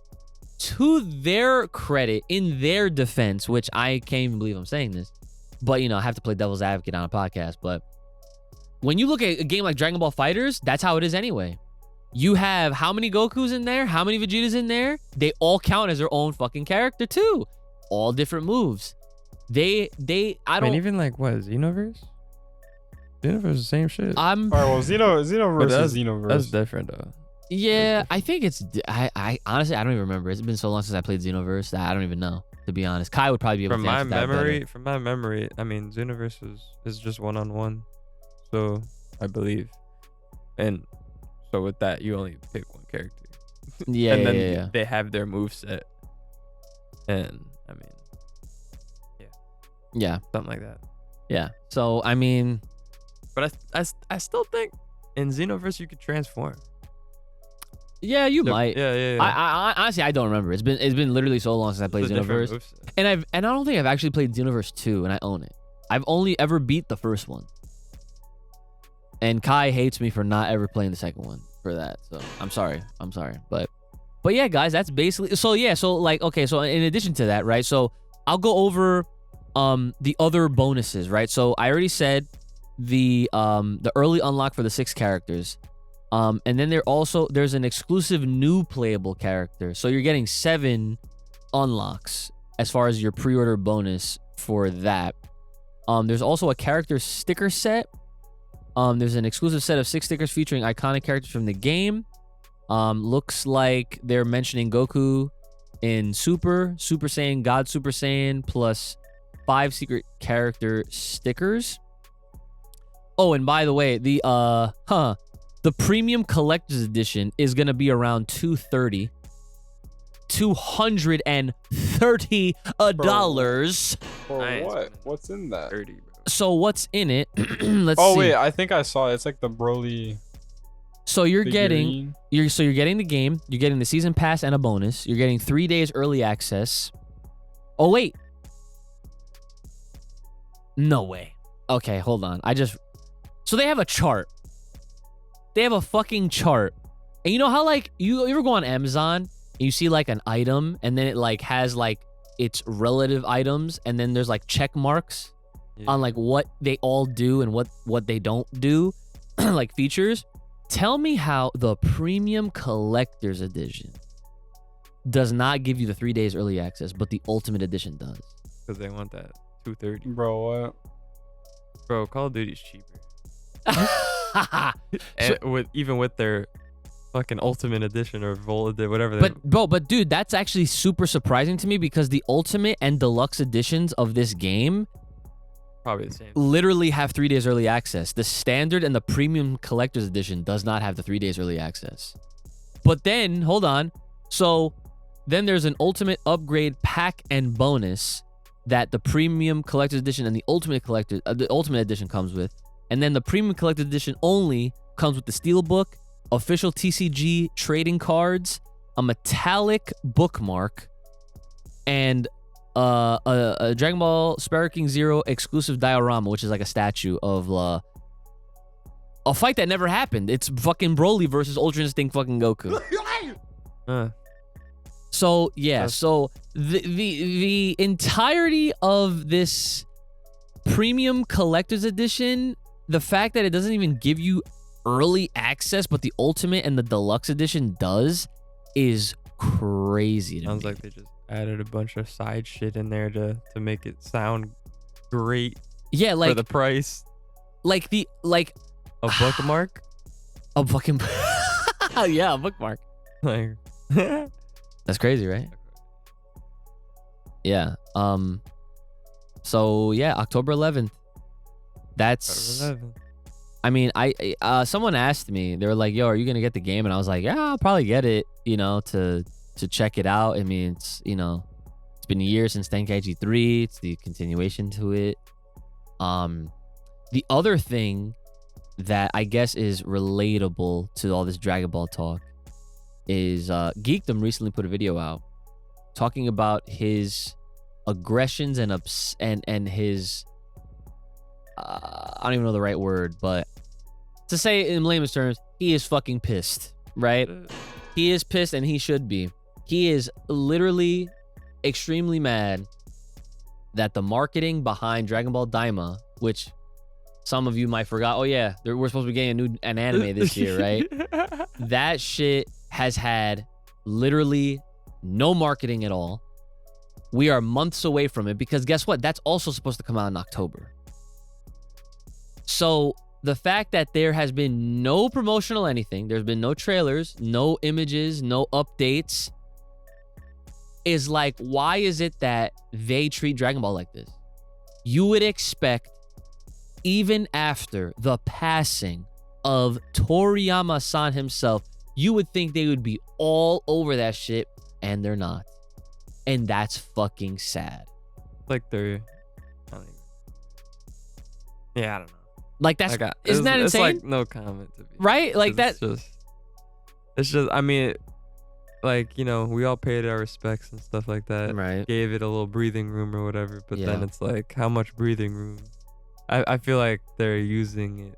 To their credit, in their defense, which I can't even believe I'm saying this, but I have to play devil's advocate on a podcast. But when you look at a game like Dragon Ball FighterZ, that's how it is anyway. You have how many Gokus in there? How many Vegetas in there? They all count as their own fucking character too. All different moves. I don't even like what, Xenoverse? Xenoverse is the same shit. All right, well, Xenoverse is Xenoverse. That's different though. Yeah, I think it's. I honestly, I don't even remember. It's been so long since I played Xenoverse that I don't even know, to be honest. Kai would probably be able From to answer that better. From my memory, I mean, Xenoverse is just 1-on-1. So I believe, and so with that, you only pick one character. Yeah, and then yeah. they have their move set, and I mean, Yeah, something like that. yeah. So I mean, But I still think in Xenoverse you could transform. yeah, you might. Yeah. I honestly, I don't remember. It's been literally so long since I played It's a different Xenoverse, moveset. and I don't think I've actually played Xenoverse 2, and I own it. I've only ever beat the first one, and Kai hates me for not ever playing the second one for that. So I'm sorry, but yeah, guys, that's basically so. Yeah, so like okay, so in addition to that, right? So I'll go over the other bonuses, right? So I already said the early unlock for the 6 characters. And then there's an exclusive new playable character. So you're getting 7 unlocks as far as your pre-order bonus for that. There's also a character sticker set There's an exclusive set of 6 stickers featuring iconic characters from the game. Looks like they're mentioning Goku in Super Saiyan, God Super Saiyan, plus 5 secret character stickers. Oh, and by the way, the premium collector's edition is gonna be around $230. $230. For Nice. what? What's in that? 30, bro. So what's in it? Let's see. Oh wait, I think I saw it. It's like the Broly. So you're getting figurine. you're getting the game, you're getting the season pass and a bonus. You're getting 3 days early access. Oh wait. No way. Okay, hold on. So they have a chart. They have a fucking chart. And you know how like you ever go on Amazon and you see like an item and then it like has like its relative items and then there's like check marks on like what they all do and what they don't do, like features. Tell me how the premium collector's edition does not give you the 3 days early access, but the ultimate edition does. Because they want that 230. Bro, what? Bro, Call of Duty's cheaper. And even with their fucking ultimate edition or whatever. But dude, that's actually super surprising to me because the ultimate and deluxe editions of this game probably the same. literally have 3 days early access. The standard and the premium collector's edition does not have the 3 days early access. But then, hold on. So then there's an ultimate upgrade pack and bonus that the premium collector's edition and the ultimate edition comes with. And then the premium collector's edition only comes with the steelbook, official TCG trading cards, a metallic bookmark, and a Dragon Ball Sparrow King Zero exclusive diorama, which is like a statue of a fight that never happened. It's fucking Broly versus Ultra Instinct fucking Goku. So yeah, so the entirety of this premium collector's edition, the fact that it doesn't even give you early access, but the ultimate and the deluxe edition does, is crazy to Sounds me. like they just added a bunch of side shit in there to make it sound great Yeah, for like the price. a bookmark. a fucking yeah, a bookmark. Like That's crazy, right? Yeah. So yeah, October 11th. That's 11. I mean, someone asked me, they were like, yo, are you gonna get the game? And I was like, yeah, I'll probably get it, to check it out. I mean, it's it's been a year since Tenkaichi 3. It's the continuation to it. The other thing that I guess is relatable to all this Dragon Ball talk is Geekdom recently put a video out talking about his aggressions and his I don't even know the right word, but to say it in layman's terms, he is fucking pissed, right? He is pissed and he should be. He is literally extremely mad that the marketing behind Dragon Ball Daima, which some of you might forgot, oh yeah, we're supposed to be getting an anime this year, right? That shit has had literally no marketing at all. We are months away from it because guess what? That's also supposed to come out in October. So the fact that there has been no promotional anything, there's been no trailers, no images, no updates, is like, why is it that they treat Dragon Ball like this? You would expect, even after the passing of Toriyama-san himself, you would think they would be all over that shit, and they're not. And that's fucking sad. Like they're, yeah, I don't know. Like that's isn't that insane? It's like no comment to be right? Like that. It's just. I mean, like we all paid our respects and stuff like that. Right. Gave it a little breathing room or whatever. But then Yeah. it's like, how much breathing room? I feel like they're using it.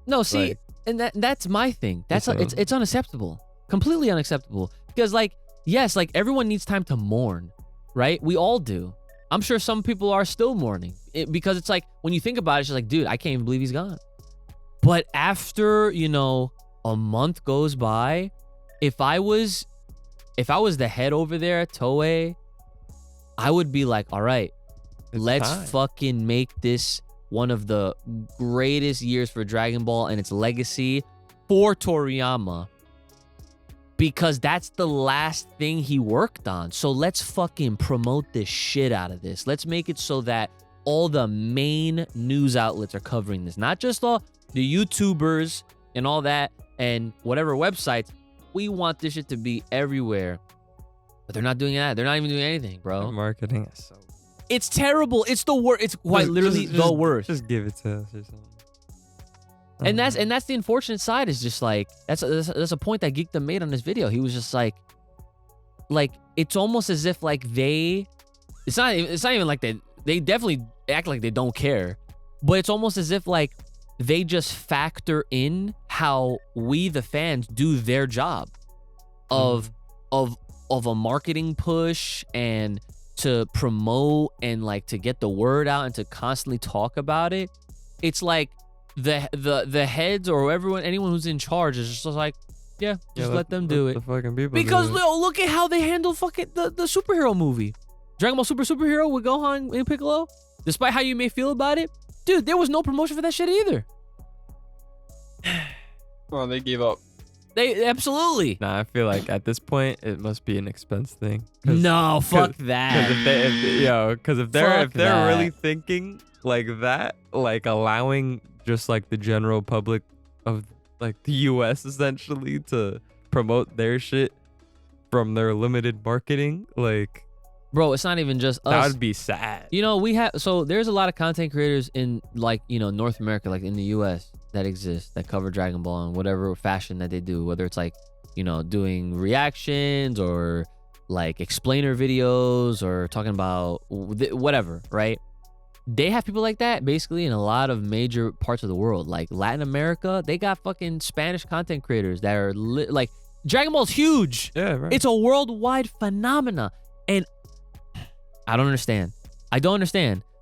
No, see, like, and that's my thing. That's So- it's unacceptable. Completely unacceptable. Because like, yes, like everyone needs time to mourn, right? We all do. I'm sure some people are still mourning because it's like, when you think about it, it's just like, dude, I can't even believe he's gone. But after, a month goes by, if I was the head over there at Toei, I would be like, all right, It's let's time. fucking make this one of the greatest years for Dragon Ball and its legacy for Toriyama, because that's the last thing he worked on. So let's fucking promote the shit out of this. Let's make it so that all the main news outlets are covering this, not just all the YouTubers and all that and whatever websites. We want this shit to be everywhere. But they're not doing that. They're not even doing anything, bro. Marketing is so. It's terrible. It's the worst. It's quite literally the worst. Just give it to us or something. And that's the unfortunate side, is just like that's a point that Geekdom made on this video. He was just like it's almost as if like it's not even like they definitely act like they don't care, but it's almost as if like they just factor in how we the fans do their job of a marketing push and to promote and like to get the word out and to constantly talk about it. It's like the heads or anyone who's in charge is just like, let them do it. The fucking people because do it. look at how they handle fucking the superhero movie, Dragon Ball Superhero with Gohan and Piccolo. Despite how you may feel about it, dude, there was no promotion for that shit either. Well, they gave up. They absolutely. Nah, I feel like at this point it must be an expense thing. No, fuck that. Because if they're Fuck that. really thinking like that, like allowing just like the general public of like the U.S. essentially to promote their shit from their limited marketing, like, bro, it's not even just us. that would be sad. You know, there's a lot of content creators in like, North America, like in the US that exist, that cover Dragon Ball in whatever fashion that they do, whether it's like, doing reactions or like explainer videos or talking about whatever, right? They have people like that basically in a lot of major parts of the world. Like Latin America, they got fucking Spanish content creators that are like, Dragon Ball's huge. Yeah, right. It's a worldwide phenomena. And I don't understand.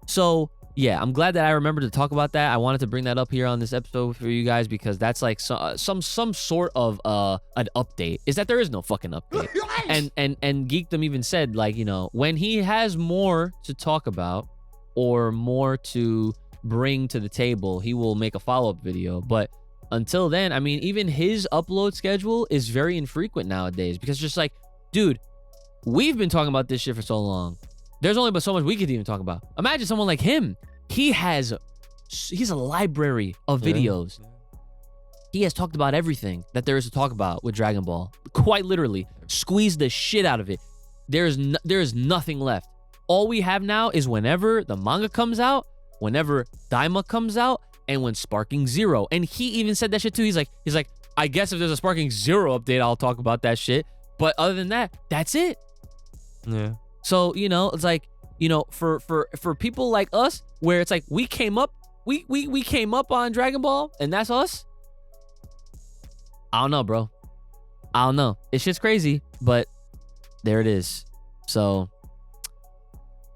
So yeah, I'm glad that I remembered to talk about that. I wanted to bring that up here on this episode for you guys because that's like some sort of an update. Is that there is no fucking update. And Geekdom even said, like, when he has more to talk about or more to bring to the table, he will make a follow-up video. But until then, I mean, even his upload schedule is very infrequent nowadays because just like, dude, we've been talking about this shit for so long. There's only but so much we could even talk about. Imagine someone like him. He's a library of videos. Yeah. He has talked about everything that there is to talk about with Dragon Ball. Quite literally, squeeze the shit out of it. There is nothing left. All we have now is whenever the manga comes out, whenever Daima comes out, and when Sparking Zero. And he even said that shit too. He's like, I guess if there's a Sparking Zero update, I'll talk about that shit. But other than that, that's it. Yeah. So, it's like, for people like us, where it's like we came up on Dragon Ball and that's us. I don't know, bro. I don't know. It's just crazy, but there it is. So,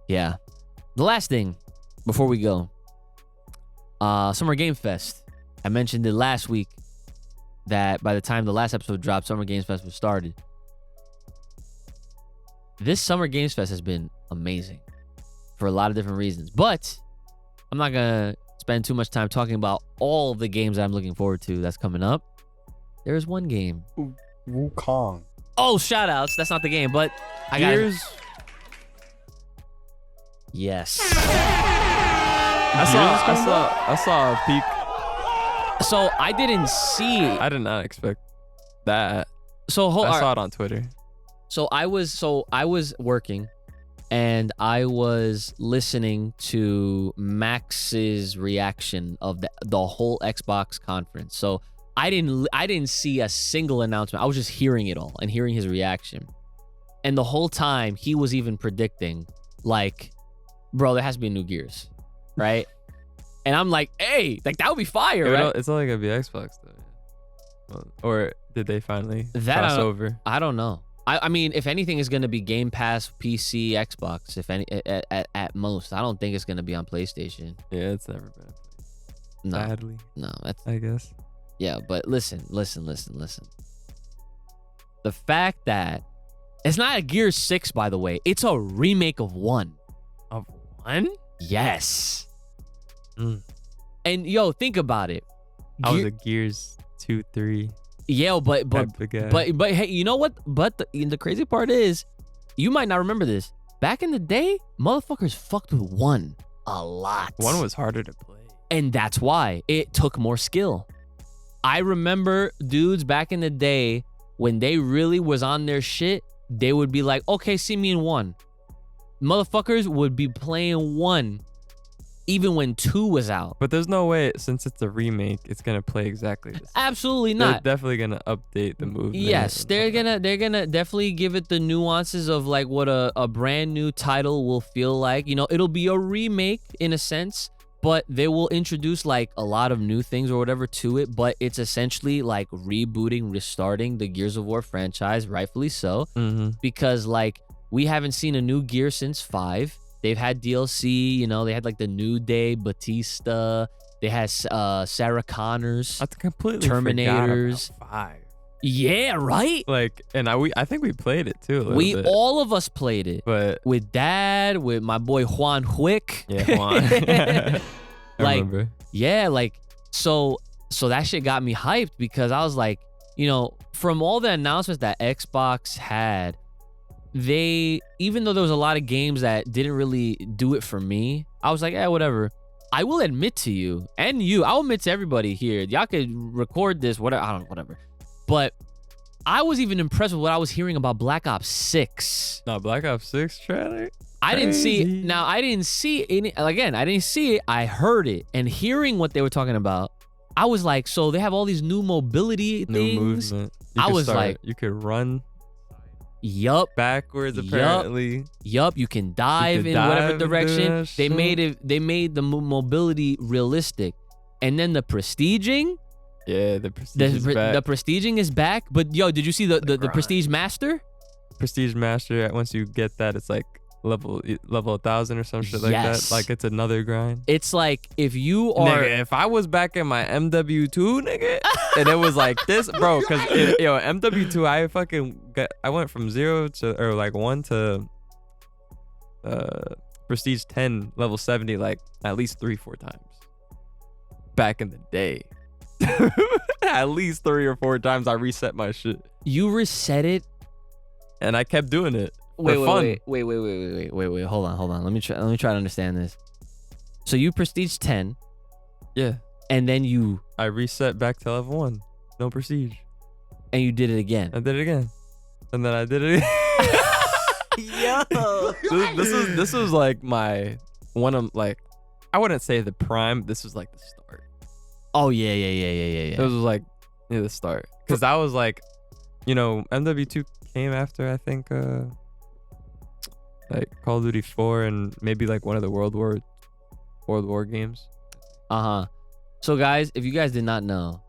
yeah. The last thing before we go, Summer Game Fest. I mentioned it last week that by the time the last episode dropped, Summer Games Fest was started. This Summer Games Fest has been amazing for a lot of different reasons, but I'm not gonna spend too much time talking about all of the games that I'm looking forward to that's coming up. There is one game. Wukong. Oh, shout outs. That's not the game, but I got it. Yes. I saw a peek. So I didn't see. I did not expect that. So I saw it on Twitter. So I was working and I was listening to Max's reaction of the whole Xbox conference. So I didn't see a single announcement. I was just hearing it all and hearing his reaction. And the whole time he was even predicting, like, bro, there has to be a new Gears, right? And I'm like, hey, like that would be fire, right? It's not like it'd be Xbox though. Or did they finally That cross over? I don't know. I mean, if anything, is going to be Game Pass, PC, Xbox. If any, at most, I don't think it's going to be on PlayStation. Yeah, it's never been. No, Sadly, no, that's I guess. yeah. But listen. The fact that it's not a Gears 6, by the way, it's a remake of 1. Of 1? Yes. And yo, think about it. I was a Gears 2, 3. Yeah, but type of guy. but hey, you know what? But the crazy part is, you might not remember this. Back in the day, motherfuckers fucked with 1 a lot. 1 was harder to play. And that's why it took more skill. I remember dudes back in the day when they really was on their shit, they would be like, okay, see me in 1. Motherfuckers would be playing 1 even when 2 was out. But there's no way, since it's a remake, it's gonna play exactly the same. Absolutely not. They're definitely gonna update the movement. Yes, they're gonna definitely give it the nuances of like what a brand new title will feel like. You know, it'll be a remake in a sense, but they will introduce like a lot of new things or whatever to it. But it's essentially like rebooting, restarting the Gears of War franchise, rightfully so, because like we haven't seen a new Gear since 5. They've had DLC, you know, they had like the New Day, Batista. They had Sarah Connors. I completely Terminators. forgot about 5. Yeah, right? Like, and I think we played it too. We all of us played it. But with Dad, with my boy Juan Huick. yeah, Juan. I remember. Yeah, like so that shit got me hyped because I was like, you know, from all the announcements that Xbox had, even though there was a lot of games that didn't really do it for me, I was like, whatever. I will admit to you, and I'll admit to everybody here, y'all could record this, whatever. But I was even impressed with what I was hearing about Black Ops 6. No, Black Ops 6 trailer? I didn't see any, again, I didn't see it, I heard it. And hearing what they were talking about, I was like, so they have all these new mobility things. Movement. You could run. Yup. Backwards, apparently. Yup. You can dive in whatever direction. They made the mobility realistic. And then the prestiging. Yeah, the prestige is back. The prestiging is back. But yo, did you see the prestige master? Prestige master, once you get that, it's like level 1,000 or some shit like that. Like it's another grind. It's like if you are, nigga, if I was back in my MW2, nigga, and it was like this, bro, because MW2, I went from 0 to, or like 1 to prestige 10 level 70 like at least 3-4 times back in the day. At least 3 or 4 times I reset my shit. You reset it, and I kept doing it. Wait, hold on. Let me try to understand this. So you prestige 10. Yeah. And then I reset back to level 1. No prestige. And you did it again. I did it again. And then I did it again. Yo. This was like my one of like, I wouldn't say the prime. This was like the start. Oh yeah. It was like the start. Because I was like, you know, MW2 came after, I think, like Call of Duty 4 and maybe like one of the World War games. So guys, if you guys did not know,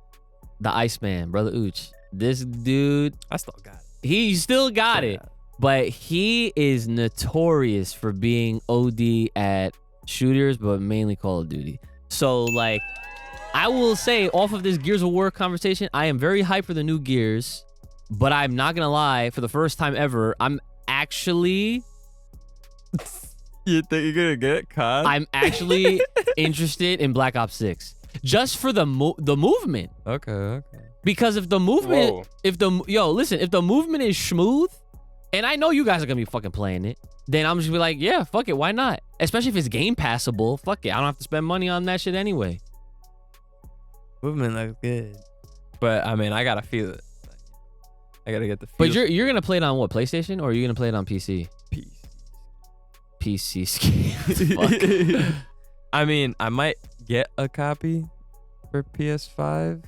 the Iceman, Brother Ooch, this dude, I still got it. He still got it. But he is notorious for being OD at shooters, but mainly Call of Duty. So like, I will say off of this Gears of War conversation, I am very hyped for the new Gears, but I'm not gonna lie, for the first time ever, I'm actually You think you're gonna get caught? I'm actually interested in Black Ops 6 just for the movement. Okay. Because if the movement, if the movement is smooth, and I know you guys are gonna be fucking playing it, then I'm just gonna be like, yeah, fuck it, why not? Especially if it's game passable, fuck it, I don't have to spend money on that shit anyway. Movement looks good, but I mean, I gotta feel it. I gotta get the feel. But you're gonna play it on what, PlayStation, or are you gonna play it on PC? PC scheme. I mean, I might get a copy for PS5,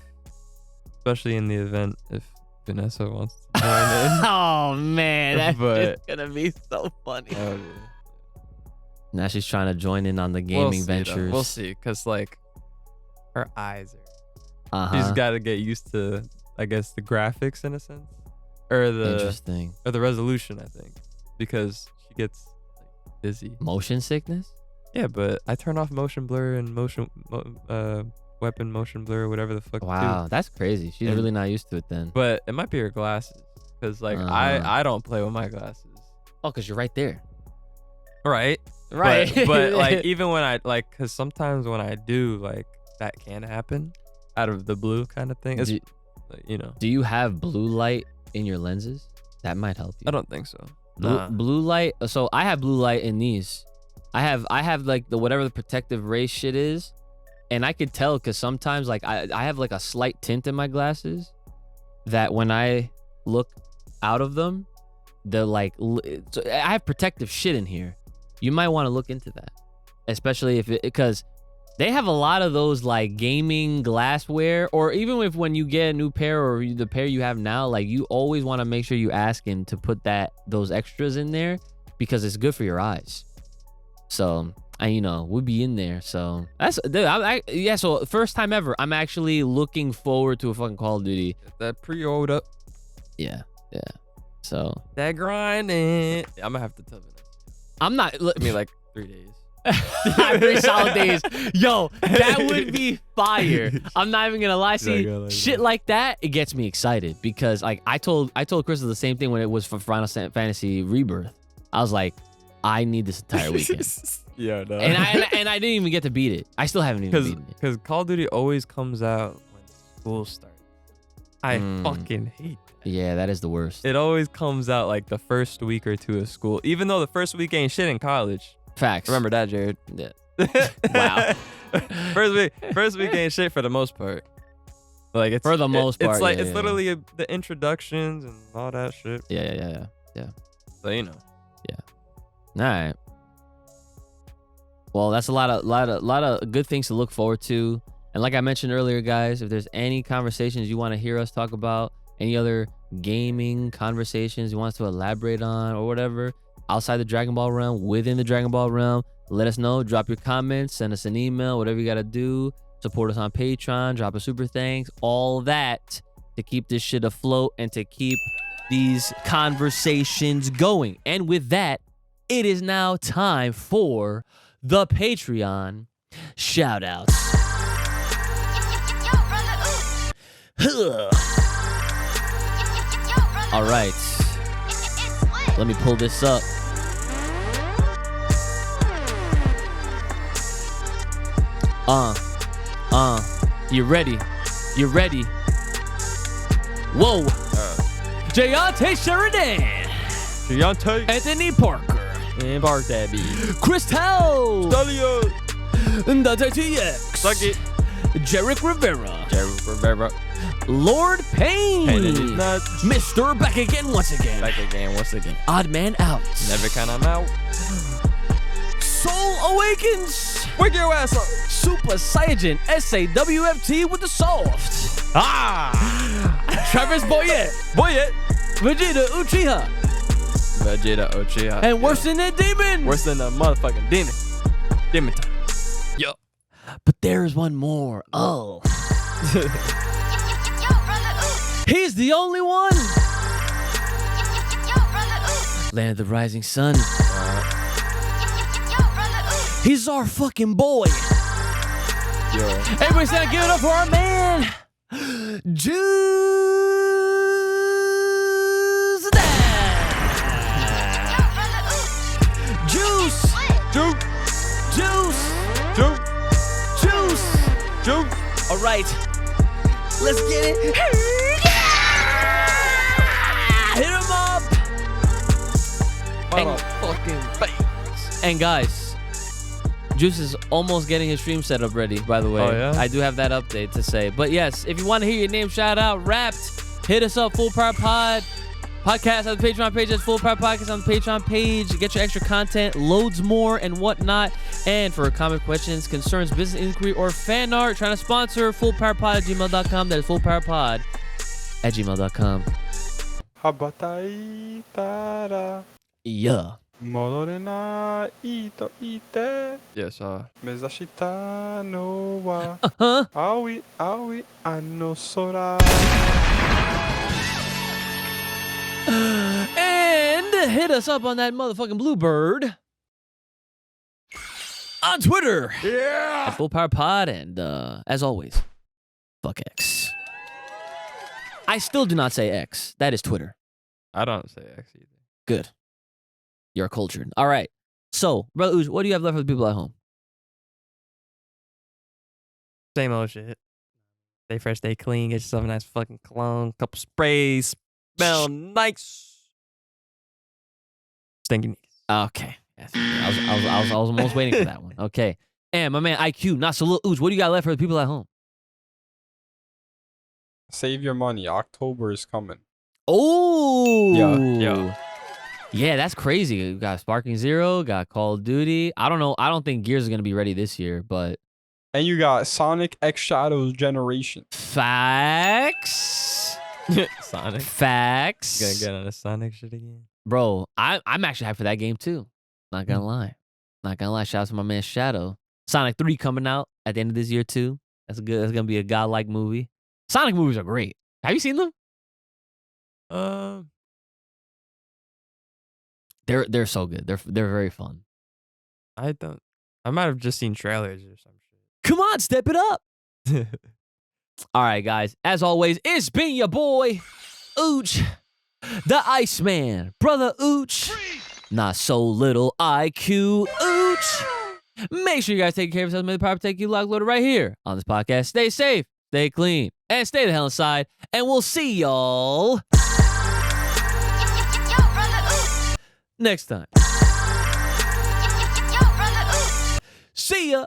especially in the event if Vanessa wants to join in. Oh man, that's gonna be so funny. Oh, yeah. Now she's trying to join in on the gaming ventures. We'll see, cause like her eyes are. She's She's got to get used to, I guess, the graphics in a sense, or the resolution. I think because she gets dizzy. Motion sickness? Yeah, but I turn off motion blur and weapon motion blur, whatever the fuck. Wow, that's crazy. She's really not used to it then. But it might be her glasses, because like I don't play with my glasses. Oh, because you're right there. Right. Right. But like even when I like, cause sometimes when I do, like that can happen out of the blue kind of thing. It's you know. Do you have blue light in your lenses? That might help you. I don't think so. Blue light. So I have blue light in these. I have like the whatever the protective ray shit is, and I could tell because sometimes like I have like a slight tint in my glasses that when I look out of them, they're like so I have protective shit in here. You might want to look into that, especially if because they have a lot of those like gaming glassware, or even if when you get a new pair or the pair you have now, like you always want to make sure you ask him to put those extras in there because it's good for your eyes. So we'll be in there. So that's yeah. So first time ever, I'm actually looking forward to a fucking Call of Duty. That pre-order. Yeah. So that grinding. I'm gonna have to tell you this. I'm not. I mean, like 3 days. 3 solid days. Yo, that would be fire. I'm not even gonna lie. See, shit like that, it gets me excited because like I told Crystal the same thing when it was for Final Fantasy Rebirth. I was like, I need this entire weekend. Yeah, no. And I didn't even get to beat it. I still haven't even beaten it. Because Call of Duty always comes out when school starts. I fucking hate that. Yeah, that is the worst. It always comes out like the first week or two of school, even though the first week ain't shit in college. Facts. Remember that, Jared? Yeah. Wow. First week ain't shit for the most part. Like it's for the most part. It's like it's literally the introductions and all that shit. Yeah. So you know. Yeah. All right. Well, that's a lot of good things to look forward to. And like I mentioned earlier, guys, if there's any conversations you want to hear us talk about, any other gaming conversations you want us to elaborate on or whatever, outside the Dragon Ball realm, within the Dragon Ball realm, let us know. Drop your comments, send us an email, whatever you got to do. Support us on Patreon, drop a super thanks, all that to keep this shit afloat and to keep these conversations going. And with that, it is now time for the Patreon shout-outs. All right. Let me pull this up. You ready? You ready? Whoa. Jayante Sheridan. Giante. Anthony Parker. And Park that be. Christel. Stallion. Dante TX. Suck it. Jarek Rivera. Jarek Rivera. Lord Payne. Pain in his nuts. Mr. Back again once again. Back again once again. Odd Man Out. Never count him out. Soul Awakens. Wake your ass up. Super Saiyan SAWFT with the soft. Travis Boyette. Vegeta Uchiha. Vegeta Uchiha. And worse than that demon. Worse than a motherfucking demon. Demon time. Yo. But there's one more. Oh. He's the only one. Land of the Rising Sun. He's our fucking boy. Yo. Everybody stand, give it up for our man, Juice. Juice. All right, let's get it. Hit him up. Fucking face. And guys, Juice is almost getting his stream setup ready, by the way. Oh, yeah? I do have that update to say. But yes, if you want to hear your name shout out, rapped, hit us up, Full Power Pod. Podcast on the Patreon page. That's Full Power Podcast on the Patreon page. Get your extra content, loads more, and whatnot. And for comment questions, concerns, business inquiry, or fan art, trying to sponsor fullpowerpod@gmail.com. That is fullpowerpod@gmail.com. Habatai tara. Yeah. Morena ito ite. Yes, Mezashita no wa. Aoi ano sora. And hit us up on that motherfucking Bluebird on Twitter. Yeah. At Full Power Pod. And as always, fuck X. I still do not say X. That is Twitter. I don't say X either. Good. You're cultured. All right. So, Brother Ooch, what do you have left for the people at home? Same old shit. Stay fresh, stay clean. Get yourself a nice fucking cologne, couple sprays. Smell nice. Stinky knees. Okay. Yes, I was almost waiting for that one. Okay. And my man IQ, not so little Ooch, what do you got left for the people at home? Save your money. October is coming. Oh. Yeah. Yeah, that's crazy. You got Sparking Zero, got Call of Duty. I don't know. I don't think Gears is going to be ready this year, but. And you got Sonic X Shadows Generation. Facts. Sonic. Facts. Gonna get on the Sonic shit again. Bro, I'm actually hyped for that game too. Not gonna lie. Not gonna lie. Shout out to my man Shadow. Sonic 3 coming out at the end of this year too. That's gonna be a godlike movie. Sonic movies are great. Have you seen them? They're so good. They're very fun. I might have just seen trailers or some Come on, step it up. shit. All right, guys. As always, it's been your boy, Ooch, the Iceman, Brother Ooch, not so little IQ Ooch. Make sure you guys take care of yourselves. May the power take you locked loaded right here on this podcast. Stay safe, stay clean, and stay the hell inside. And we'll see y'all next time. See ya.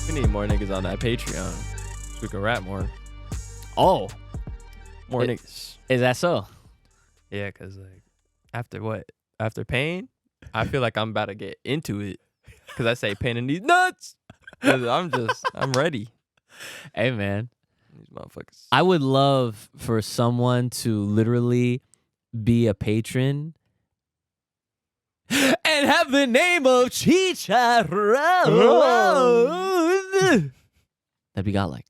We need more niggas on that Patreon. So we can rap more. Oh, More It- niggas. is that so? Yeah, cause like after pain, I feel like I'm about to get into it. Cause I say pain in these nuts. 'Cause I'm ready. Hey, man. These motherfuckers. I would love for someone to literally be a patron and have the name of Chicharron. That'd be godlike.